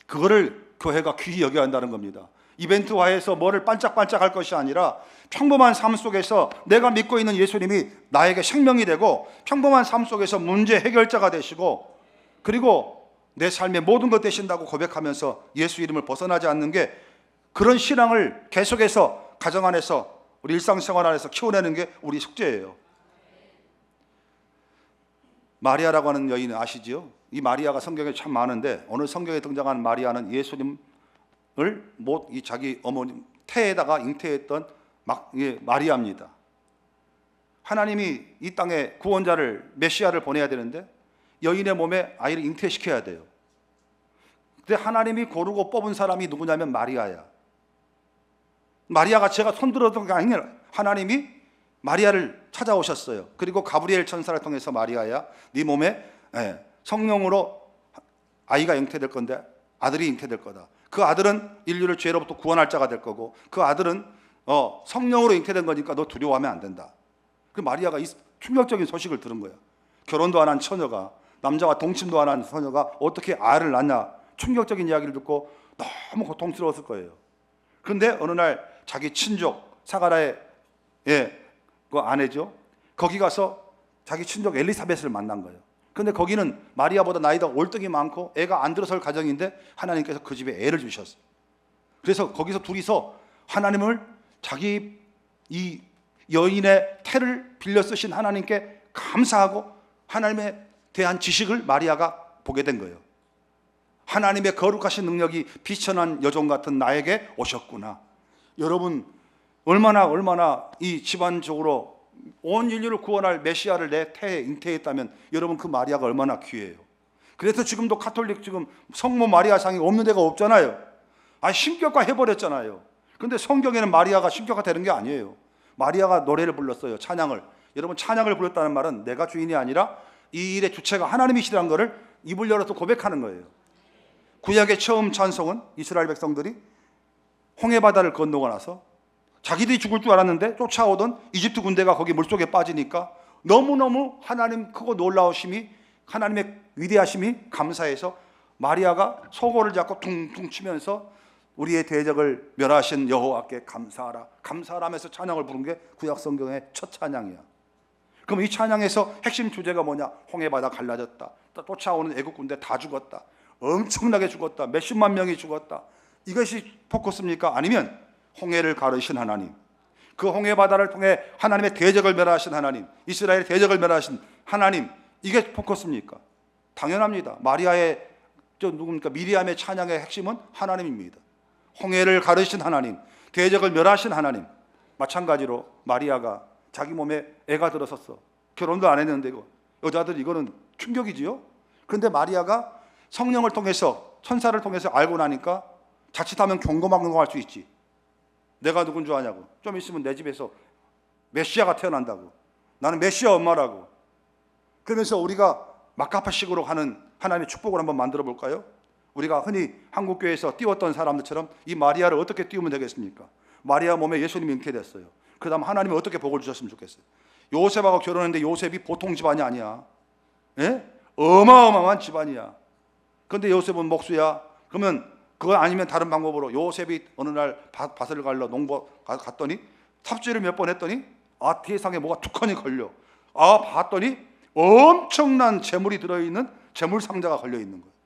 그거를 교회가 귀히 여겨야 한다는 겁니다. 이벤트화해서 뭐를 반짝반짝할 것이 아니라 평범한 삶 속에서 내가 믿고 있는 예수님이 나에게 생명이 되고 평범한 삶 속에서 문제 해결자가 되시고 그리고 내 삶의 모든 것 되신다고 고백하면서 예수 이름을 벗어나지 않는 게, 그런 신앙을 계속해서 가정 안에서 우리 일상생활 안에서 키워내는 게 우리 숙제예요. 마리아라고 하는 여인 아시지요? 이 마리아가 성경에 참 많은데 오늘 성경에 등장하는 마리아는 예수님을 자기 어머님 태에다가 잉태했던 마리아입니다. 하나님이 이 땅에 구원자를, 메시아를 보내야 되는데 여인의 몸에 아이를 잉태시켜야 돼요. 근데 하나님이 고르고 뽑은 사람이 누구냐면 마리아야. 마리아가 제가 손들었던 게 아니라 하나님이 마리아를 찾아오셨어요. 그리고 가브리엘 천사를 통해서 마리아야, 네 몸에 성령으로 아이가 잉태될 건데 아들이 잉태될 거다. 그 아들은 인류를 죄로부터 구원할 자가 될 거고 그 아들은 성령으로 잉태된 거니까 너 두려워하면 안 된다. 그 마리아가 이 충격적인 소식을 들은 거야. 결혼도 안 한 처녀가, 남자와 동침도 안 한 처녀가 어떻게 아이를 낳냐, 충격적인 이야기를 듣고 너무 고통스러웠을 거예요. 그런데 어느 날 자기 친족, 사가라의 그 아내죠. 거기 가서 자기 친족 엘리사벳을 만난 거예요. 근데 거기는 마리아보다 나이가 올등이 많고 애가 안 들어설 가정인데 하나님께서 그 집에 애를 주셨어요. 그래서 거기서 둘이서 하나님을 자기 이 여인의 태를 빌려 쓰신 하나님께 감사하고 하나님에 대한 지식을 마리아가 보게 된 거예요. 하나님의 거룩하신 능력이 비천한 여종 같은 나에게 오셨구나. 여러분 얼마나 이 집안적으로 온 인류를 구원할 메시아를 내 태에 잉태했다면 여러분 그 마리아가 얼마나 귀해요. 그래서 지금도 카톨릭 지금 성모 마리아상이 없는 데가 없잖아요. 신격화 해버렸잖아요. 근데 성경에는 마리아가 신격화 되는 게 아니에요. 마리아가 노래를 불렀어요. 찬양을. 여러분 찬양을 불렀다는 말은 내가 주인이 아니라 이 일의 주체가 하나님이시라는 것을 입을 열어서 고백하는 거예요. 구약의 처음 찬송은 이스라엘 백성들이 홍해바다를 건너고 나서 자기들이 죽을 줄 알았는데 쫓아오던 이집트 군대가 거기 물속에 빠지니까 너무너무 하나님 크고 놀라우심이, 하나님의 위대하심이 감사해서 마리아가 소고를 잡고 퉁퉁 치면서 우리의 대적을 멸하신 여호와께 감사하라, 감사하라 하면서 찬양을 부른 게 구약 성경의 첫 찬양이야. 그럼 이 찬양에서 핵심 주제가 뭐냐? 홍해바다 갈라졌다, 쫓아오는 애국 군대 다 죽었다, 엄청나게 죽었다, 몇십만 명이 죽었다, 이것이 포커스입니까? 아니면 홍해를 가르신 하나님, 그 홍해바다를 통해 하나님의 대적을 멸하신 하나님, 이스라엘의 대적을 멸하신 하나님, 이게 포커스입니까? 당연합니다. 마리아의 누굽니까? 미리암의 찬양의 핵심은 하나님입니다. 홍해를 가르신 하나님, 대적을 멸하신 하나님. 마찬가지로 마리아가 자기 몸에 애가 들어섰어. 결혼도 안 했는데 여자들 이거는 충격이지요. 그런데 마리아가 성령을 통해서, 천사를 통해서 알고 나니까 자칫하면 경고망동할 수 있지. 내가 누군 줄 아냐고. 좀 있으면 내 집에서 메시아가 태어난다고. 나는 메시아 엄마라고. 그러면서 우리가 마카파식으로 하는 하나님의 축복을 한번 만들어 볼까요? 우리가 흔히 한국교회에서 띄웠던 사람들처럼 이 마리아를 어떻게 띄우면 되겠습니까? 마리아 몸에 예수님이 잉태됐어요. 그 다음 하나님이 어떻게 복을 주셨으면 좋겠어요? 요셉하고 결혼했는데 요셉이 보통 집안이 아니야. 어마어마한 집안이야. 그런데 요셉은 목수야. 그러면 그거 아니면 다른 방법으로 요셉이 어느 날 밭을 갈러 농부 갔더니 삽질을 몇 번 했더니 세상에 뭐가 툭하니 걸려. 봤더니 엄청난 재물이 들어있는 재물 상자가 걸려 있는 거예요.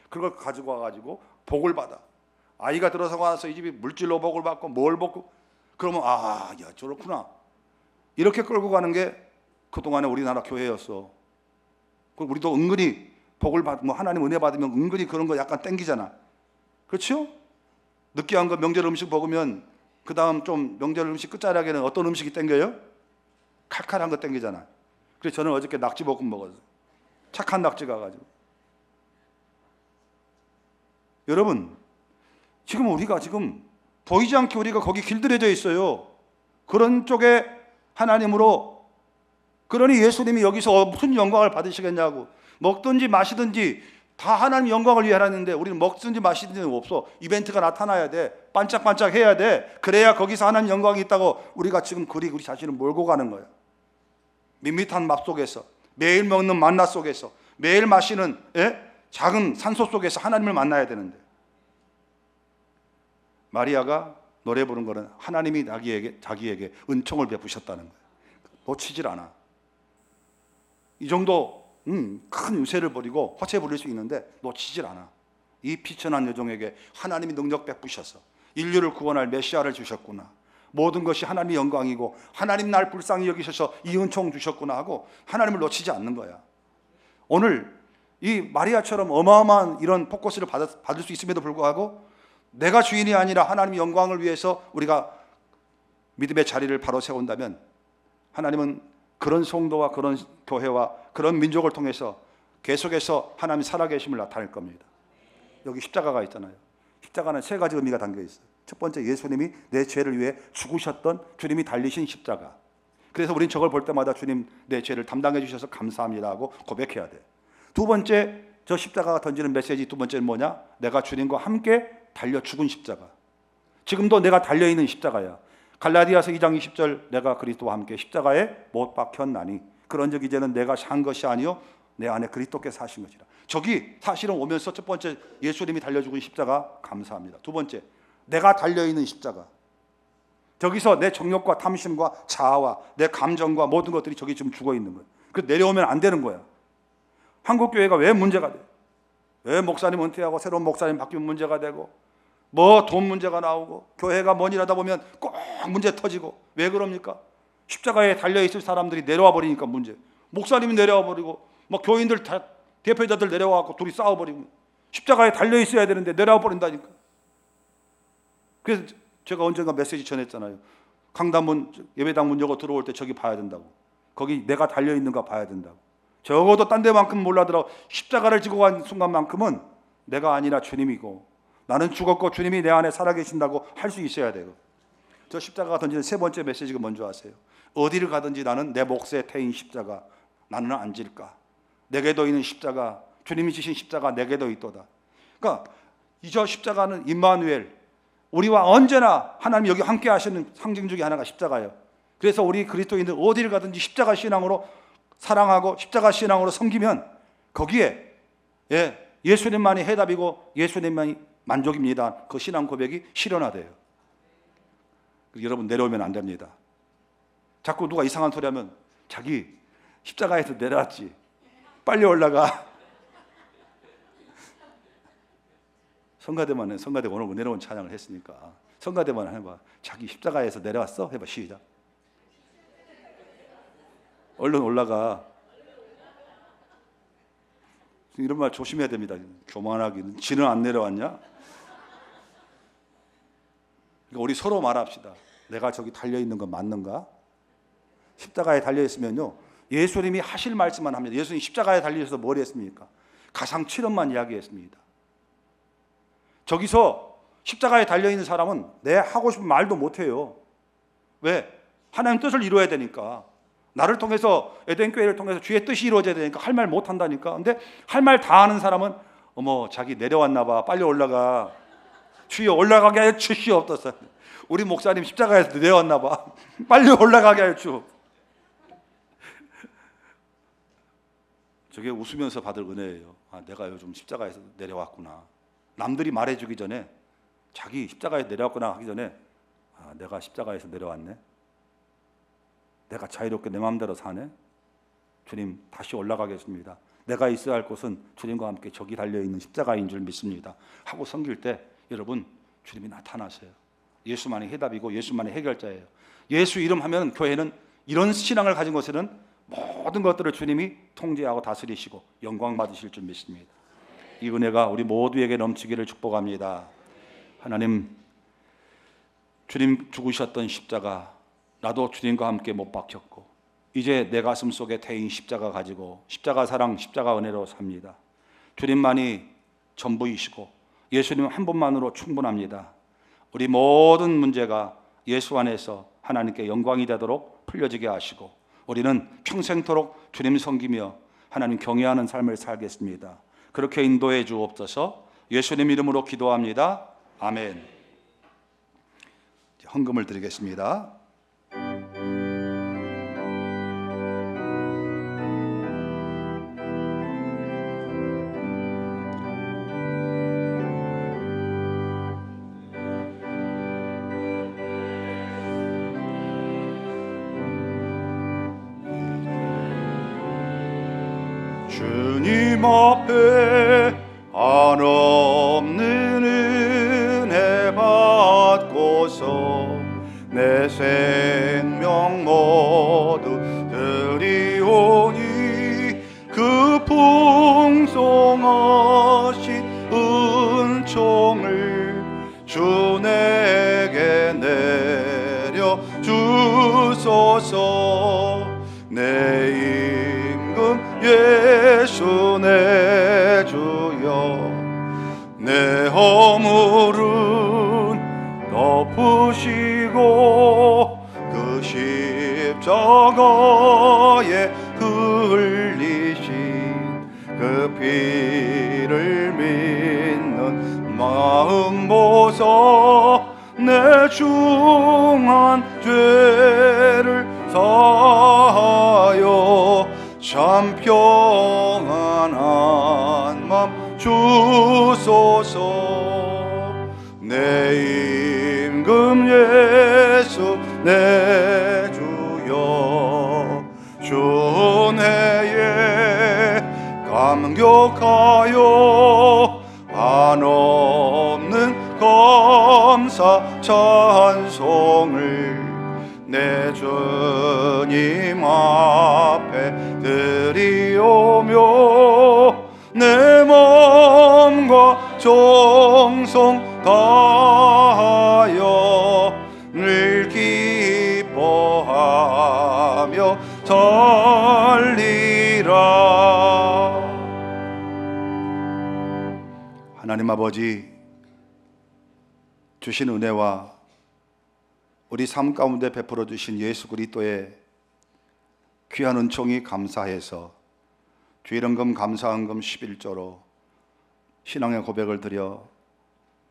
그걸 가지고 와가지고 복을 받아. 아이가 들어서 와서 이 집이 물질로 복을 받고 뭘 받고, 그러면 야 저렇구나. 이렇게 끌고 가는 게 그동안의 우리나라 교회였어. 우리도 은근히 복을 받으면, 하나님 은혜 받으면 은근히 그런 거 약간 땡기잖아. 그렇죠? 느끼한 거 명절 음식 먹으면 그 다음 좀 명절 음식 끝자락에는 어떤 음식이 땡겨요? 칼칼한 거 땡기잖아. 그래서 저는 어저께 낙지볶음 먹었어요. 착한 낙지 가가지고. 여러분 지금 우리가 보이지 않게 우리가 거기 길들여져 있어요. 그런 쪽에 하나님으로. 그러니 예수님이 여기서 무슨 영광을 받으시겠냐고. 먹든지 마시든지 다 하나님 영광을 위해 하는데 우리는 먹든지 마시든지 없어. 이벤트가 나타나야 돼. 반짝반짝 해야 돼. 그래야 거기서 하나님 영광이 있다고 우리가 지금 우리 자신을 몰고 가는 거야. 밋밋한 밥 속에서, 매일 먹는 만나 속에서, 매일 마시는 작은 산소 속에서 하나님을 만나야 되는데, 마리아가 노래 부른 거는 하나님이 자기에게 은총을 베푸셨다는 거예요. 놓치질 않아. 이 정도 큰 유세를 벌이고 화채 부릴 수 있는데 놓치질 않아. 이 비천한 여종에게 하나님이 능력 베푸셔서 인류를 구원할 메시아를 주셨구나. 모든 것이 하나님의 영광이고 하나님 날 불쌍히 여기셔서 이 은총 주셨구나 하고 하나님을 놓치지 않는 거야. 오늘 이 마리아처럼 어마어마한 이런 포커스를 받을 수 있음에도 불구하고 내가 주인이 아니라 하나님의 영광을 위해서 우리가 믿음의 자리를 바로 세운다면 하나님은 그런 성도와 그런 교회와 그런 민족을 통해서 계속해서 하나님이 살아계심을 나타낼 겁니다. 여기 십자가가 있잖아요. 십자가는 세 가지 의미가 담겨 있어요. 첫 번째, 예수님이 내 죄를 위해 죽으셨던 주님이 달리신 십자가. 그래서 우린 저걸 볼 때마다 주님 내 죄를 담당해 주셔서 감사합니다 하고 고백해야 돼. 두 번째, 저 십자가가 던지는 메시지 두 번째는 뭐냐? 내가 주님과 함께 달려 죽은 십자가. 지금도 내가 달려있는 십자가야. 갈라디아서 2장 20절, 내가 그리스도와 함께 십자가에 못 박혔나니 그런즉 이제는 내가 산 것이 아니요 내 안에 그리스도께서 사신 것이라. 저기 사실은 오면서 첫 번째, 예수님이 달려 죽은 십자가 감사합니다. 두 번째, 내가 달려있는 십자가. 저기서 내 정욕과 탐심과 자아와 내 감정과 모든 것들이 저기 지금 죽어 있는 거예요. 그래서 내려오면 안 되는 거야. 한국 교회가 왜 문제가 돼? 왜 목사님 은퇴하고 새로운 목사님 바뀌면 문제가 되고, 뭐 돈 문제가 나오고, 교회가 뭔 일 하다 보면 꼭 문제 터지고. 왜 그럽니까? 십자가에 달려있을 사람들이 내려와 버리니까 문제. 목사님이 내려와 버리고 막 교인들 다, 대표자들 내려와서 둘이 싸워버리고, 십자가에 달려있어야 되는데 내려와 버린다니까. 그래서 제가 언젠가 메시지 전했잖아요. 강단문 예배당 문 열고 들어올 때 저기 봐야 된다고. 거기 내가 달려있는가 봐야 된다고. 적어도 딴 데만큼 몰라더라도 십자가를 지고 간 순간만큼은 내가 아니라 주님이고, 나는 죽었고 주님이 내 안에 살아계신다고 할 수 있어야 돼요. 저 십자가가 던지는 세 번째 메시지가 뭔지 아세요? 어디를 가든지 나는 내 몫에 태인 십자가 나는 안 질까. 내게도 있는 십자가, 주님이 지신 십자가 내게도 있도다. 그러니까 이 저 십자가는 임마누엘, 우리와 언제나 하나님 여기 함께 하시는 상징 중에 하나가 십자가예요. 그래서 우리 그리스도인들 어디를 가든지 십자가 신앙으로 사랑하고 십자가 신앙으로 섬기면 거기에 예수님만이 해답이고 예수님만이 만족입니다. 그 신앙 고백이 실현화돼요. 여러분 내려오면 안 됩니다. 자꾸 누가 이상한 소리 하면 자기 십자가에서 내려왔지, 빨리 올라가. 성가대만 해. 성가대 오늘 내려온 찬양을 했으니까 성가대만 해봐. 자기 십자가에서 내려왔어? 해봐. 시작. 얼른 올라가. 이런 말 조심해야 됩니다. 교만하기. 지는 안 내려왔냐? 그러니까 우리 서로 말합시다. 내가 저기 달려있는 건 맞는가? 십자가에 달려있으면요, 예수님이 하실 말씀만 합니다. 예수님이 십자가에 달리셔서 뭘 했습니까? 가상 7원만 이야기했습니다. 저기서 십자가에 달려있는 사람은 내 하고 싶은 말도 못해요. 왜? 하나님 뜻을 이루어야 되니까. 나를 통해서, 에덴교회를 통해서 주의 뜻이 이루어져야 되니까 할 말 못한다니까. 근데 할 말 다 하는 사람은 어머 자기 내려왔나 봐, 빨리 올라가. 주여 올라가게 하여 주시옵소서. 우리 목사님 십자가에서 내려왔나 봐, 빨리 올라가게 하여 주. 저게 웃으면서 받을 은혜예요. 아, 내가 요즘 십자가에서 내려왔구나. 남들이 말해주기 전에, 자기 십자가에 내려왔구나 하기 전에, 아, 내가 십자가에서 내려왔네. 내가 자유롭게 내 마음대로 사네. 주님 다시 올라가겠습니다. 내가 있어야 할 곳은 주님과 함께 저기 달려있는 십자가인 줄 믿습니다 하고 섬길 때 여러분 주님이 나타나세요. 예수만이 해답이고 예수만이 해결자예요. 예수 이름 하면 교회는 이런 신앙을 가진 곳에는 모든 것들을 주님이 통제하고 다스리시고 영광 받으실 줄 믿습니다. 이 은혜가 우리 모두에게 넘치기를 축복합니다. 하나님, 주님 죽으셨던 십자가, 나도 주님과 함께 못 박혔고 이제 내 가슴 속에 태인 십자가 가지고 십자가 사랑, 십자가 은혜로 삽니다. 주님만이 전부이시고 예수님 한 분만으로 충분합니다. 우리 모든 문제가 예수 안에서 하나님께 영광이 되도록 풀려지게 하시고 우리는 평생토록 주님 섬기며 하나님 경외하는 삶을 살겠습니다. 그렇게 인도해 주옵소서. 예수님 이름으로 기도합니다. 아멘. 헌금을 드리겠습니다. 주님 앞에 한없는 은혜 받고서 내 생명 모두 드리오니 그 풍성하신 은총을 주 내게 내려 주소서. 내 임금 예수 내 주여, 내 허물은 덮으시고 그 십자가에 흘리신 그 피를 믿는 마음 보사 내 중한 죄를 사하여 참 평안한 맘 주소서. 내 임금 예수 주은혜에 감격하여 한없는 감사 찬송을 내 주님 앞에 드리오며 내 마음과 정성 다하여 늘 기뻐하며 살리라. 하나님 아버지, 주신 은혜와 우리 삶 가운데 베풀어 주신 예수 그리스도의 귀한 은총이 감사해서 주일헌금 감사헌금 11조로 신앙의 고백을 드려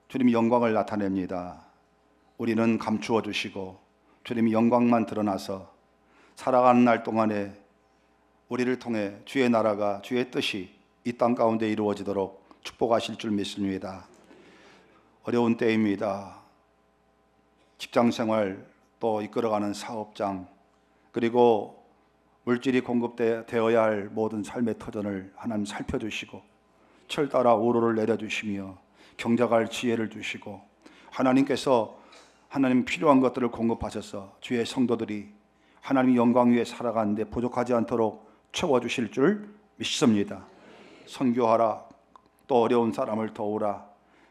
주님 영광을 나타냅니다. 우리는 감추어 주시고 주님 영광만 드러나서 살아가는 날 동안에 우리를 통해 주의 나라가, 주의 뜻이 이 땅 가운데 이루어지도록 축복하실 줄 믿습니다. 어려운 때입니다. 직장생활, 또 이끌어가는 사업장, 그리고 물질이 공급되어야 할 모든 삶의 터전을 하나님 살펴주시고 철따라 우로를 내려주시며 경작할 지혜를 주시고 하나님께서 하나님 필요한 것들을 공급하셔서 주의 성도들이 하나님 영광 위에 살아가는데 부족하지 않도록 채워주실 줄 믿습니다. 선교하라, 또 어려운 사람을 도우라,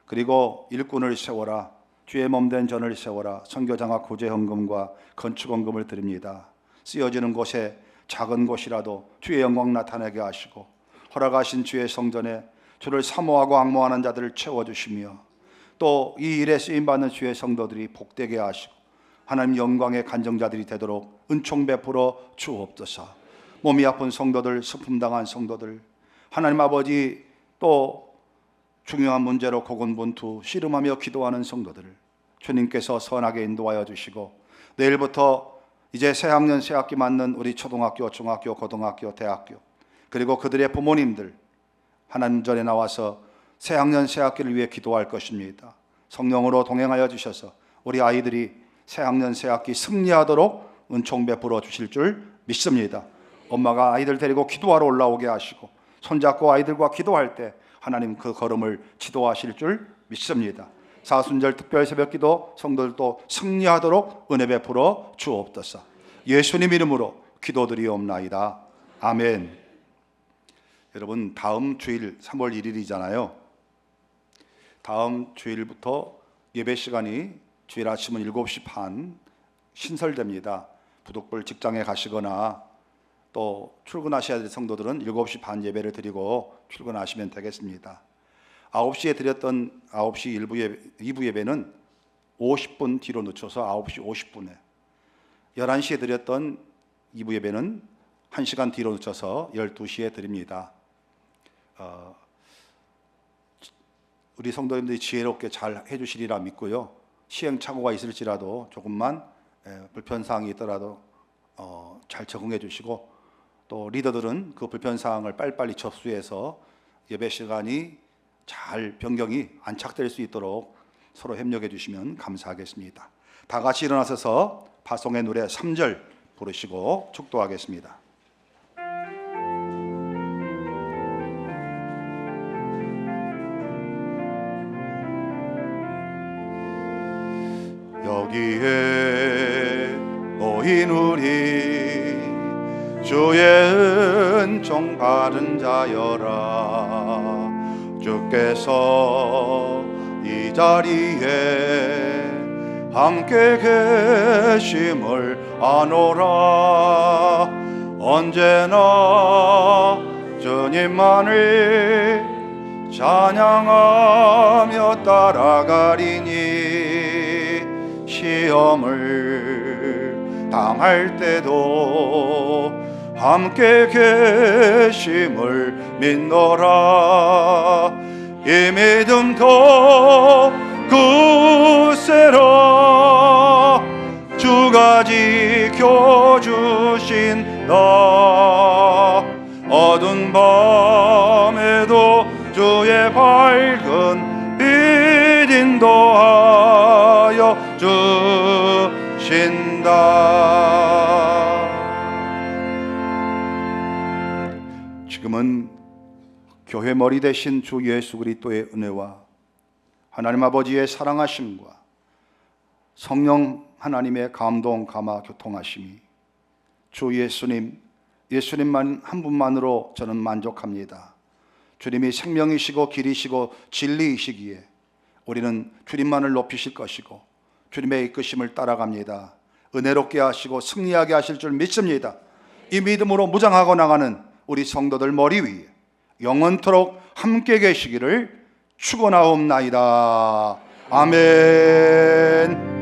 그리고 일꾼을 세워라, 주의 몸된 전을 세워라. 선교장학 구제헌금과 건축헌금을 드립니다. 쓰여지는 곳에 작은 곳이라도 주의 영광 나타내게 하시고 허락하신 주의 성전에 주를 사모하고 앙모하는 자들을 채워주시며 또 이 일에 쓰임받는 주의 성도들이 복되게 하시고 하나님 영광의 간정자들이 되도록 은총 베풀어 주옵소서. 몸이 아픈 성도들, 슬픔당한 성도들, 하나님 아버지, 또 중요한 문제로 고군분투 씨름하며 기도하는 성도들을 주님께서 선하게 인도하여 주시고 내일부터 이제 새학년 새학기 맞는 우리 초등학교, 중학교, 고등학교, 대학교, 그리고 그들의 부모님들 하나님 전에 나와서 새학년 새학기를 위해 기도할 것입니다. 성령으로 동행하여 주셔서 우리 아이들이 새학년 새학기 승리하도록 은총 베풀어 주실 줄 믿습니다. 엄마가 아이들 데리고 기도하러 올라오게 하시고 손잡고 아이들과 기도할 때 하나님 그 걸음을 지도하실 줄 믿습니다. 사순절 특별 새벽기도 성도들도 승리하도록 은혜 베풀어 주옵소서. 예수님 이름으로 기도드리옵나이다. 아멘. 여러분, 다음 주일 3월 1일이잖아요. 다음 주일부터 예배 시간이 주일 아침은 7시 반 신설됩니다. 부득불 직장에 가시거나 또 출근하셔야 될 성도들은 7시 반 예배를 드리고 출근하시면 되겠습니다. 9시에 드렸던 9시 2부 예배는 50분 뒤로 늦춰서 9시 50분에, 11시에 드렸던 2부 예배는 1시간 뒤로 늦춰서 12시에 드립니다. 우리 성도님들이 지혜롭게 잘 해주시리라 믿고요. 시행착오가 있을지라도 조금만 불편사항이 있더라도 잘 적응해 주시고, 또 리더들은 그 불편사항을 빨리빨리 접수해서 예배 시간이 잘 변경이 안착될 수 있도록 서로 협력해 주시면 감사하겠습니다. 다 같이 일어나셔서 파송의 노래 3절 부르시고 축도하겠습니다. 여기에 모인 우리 주의 은총 받은 자여라. 주께서 이 자리에 함께 계심을 아노라. 언제나 주님만을 찬양하며 따라가리니 시험을 당할 때도 함께 계심을 믿노라. 이 믿음 더 굳세라. 주가 지켜주신다. 어두운 밤에도 주의 밝은 빛 인도하여 주신다. 지금은 교회 머리 대신 주 예수 그리스도의 은혜와 하나님 아버지의 사랑하심과 성령 하나님의 감동, 감화, 교통하심이 주 예수님만 한 분만으로 저는 만족합니다. 주님이 생명이시고 길이시고 진리이시기에 우리는 주님만을 높이실 것이고 주님의 이끄심을 따라갑니다. 은혜롭게 하시고 승리하게 하실 줄 믿습니다. 이 믿음으로 무장하고 나가는 우리 성도들 머리 위에 영원토록 함께 계시기를 축원하옵나이다. 아멘.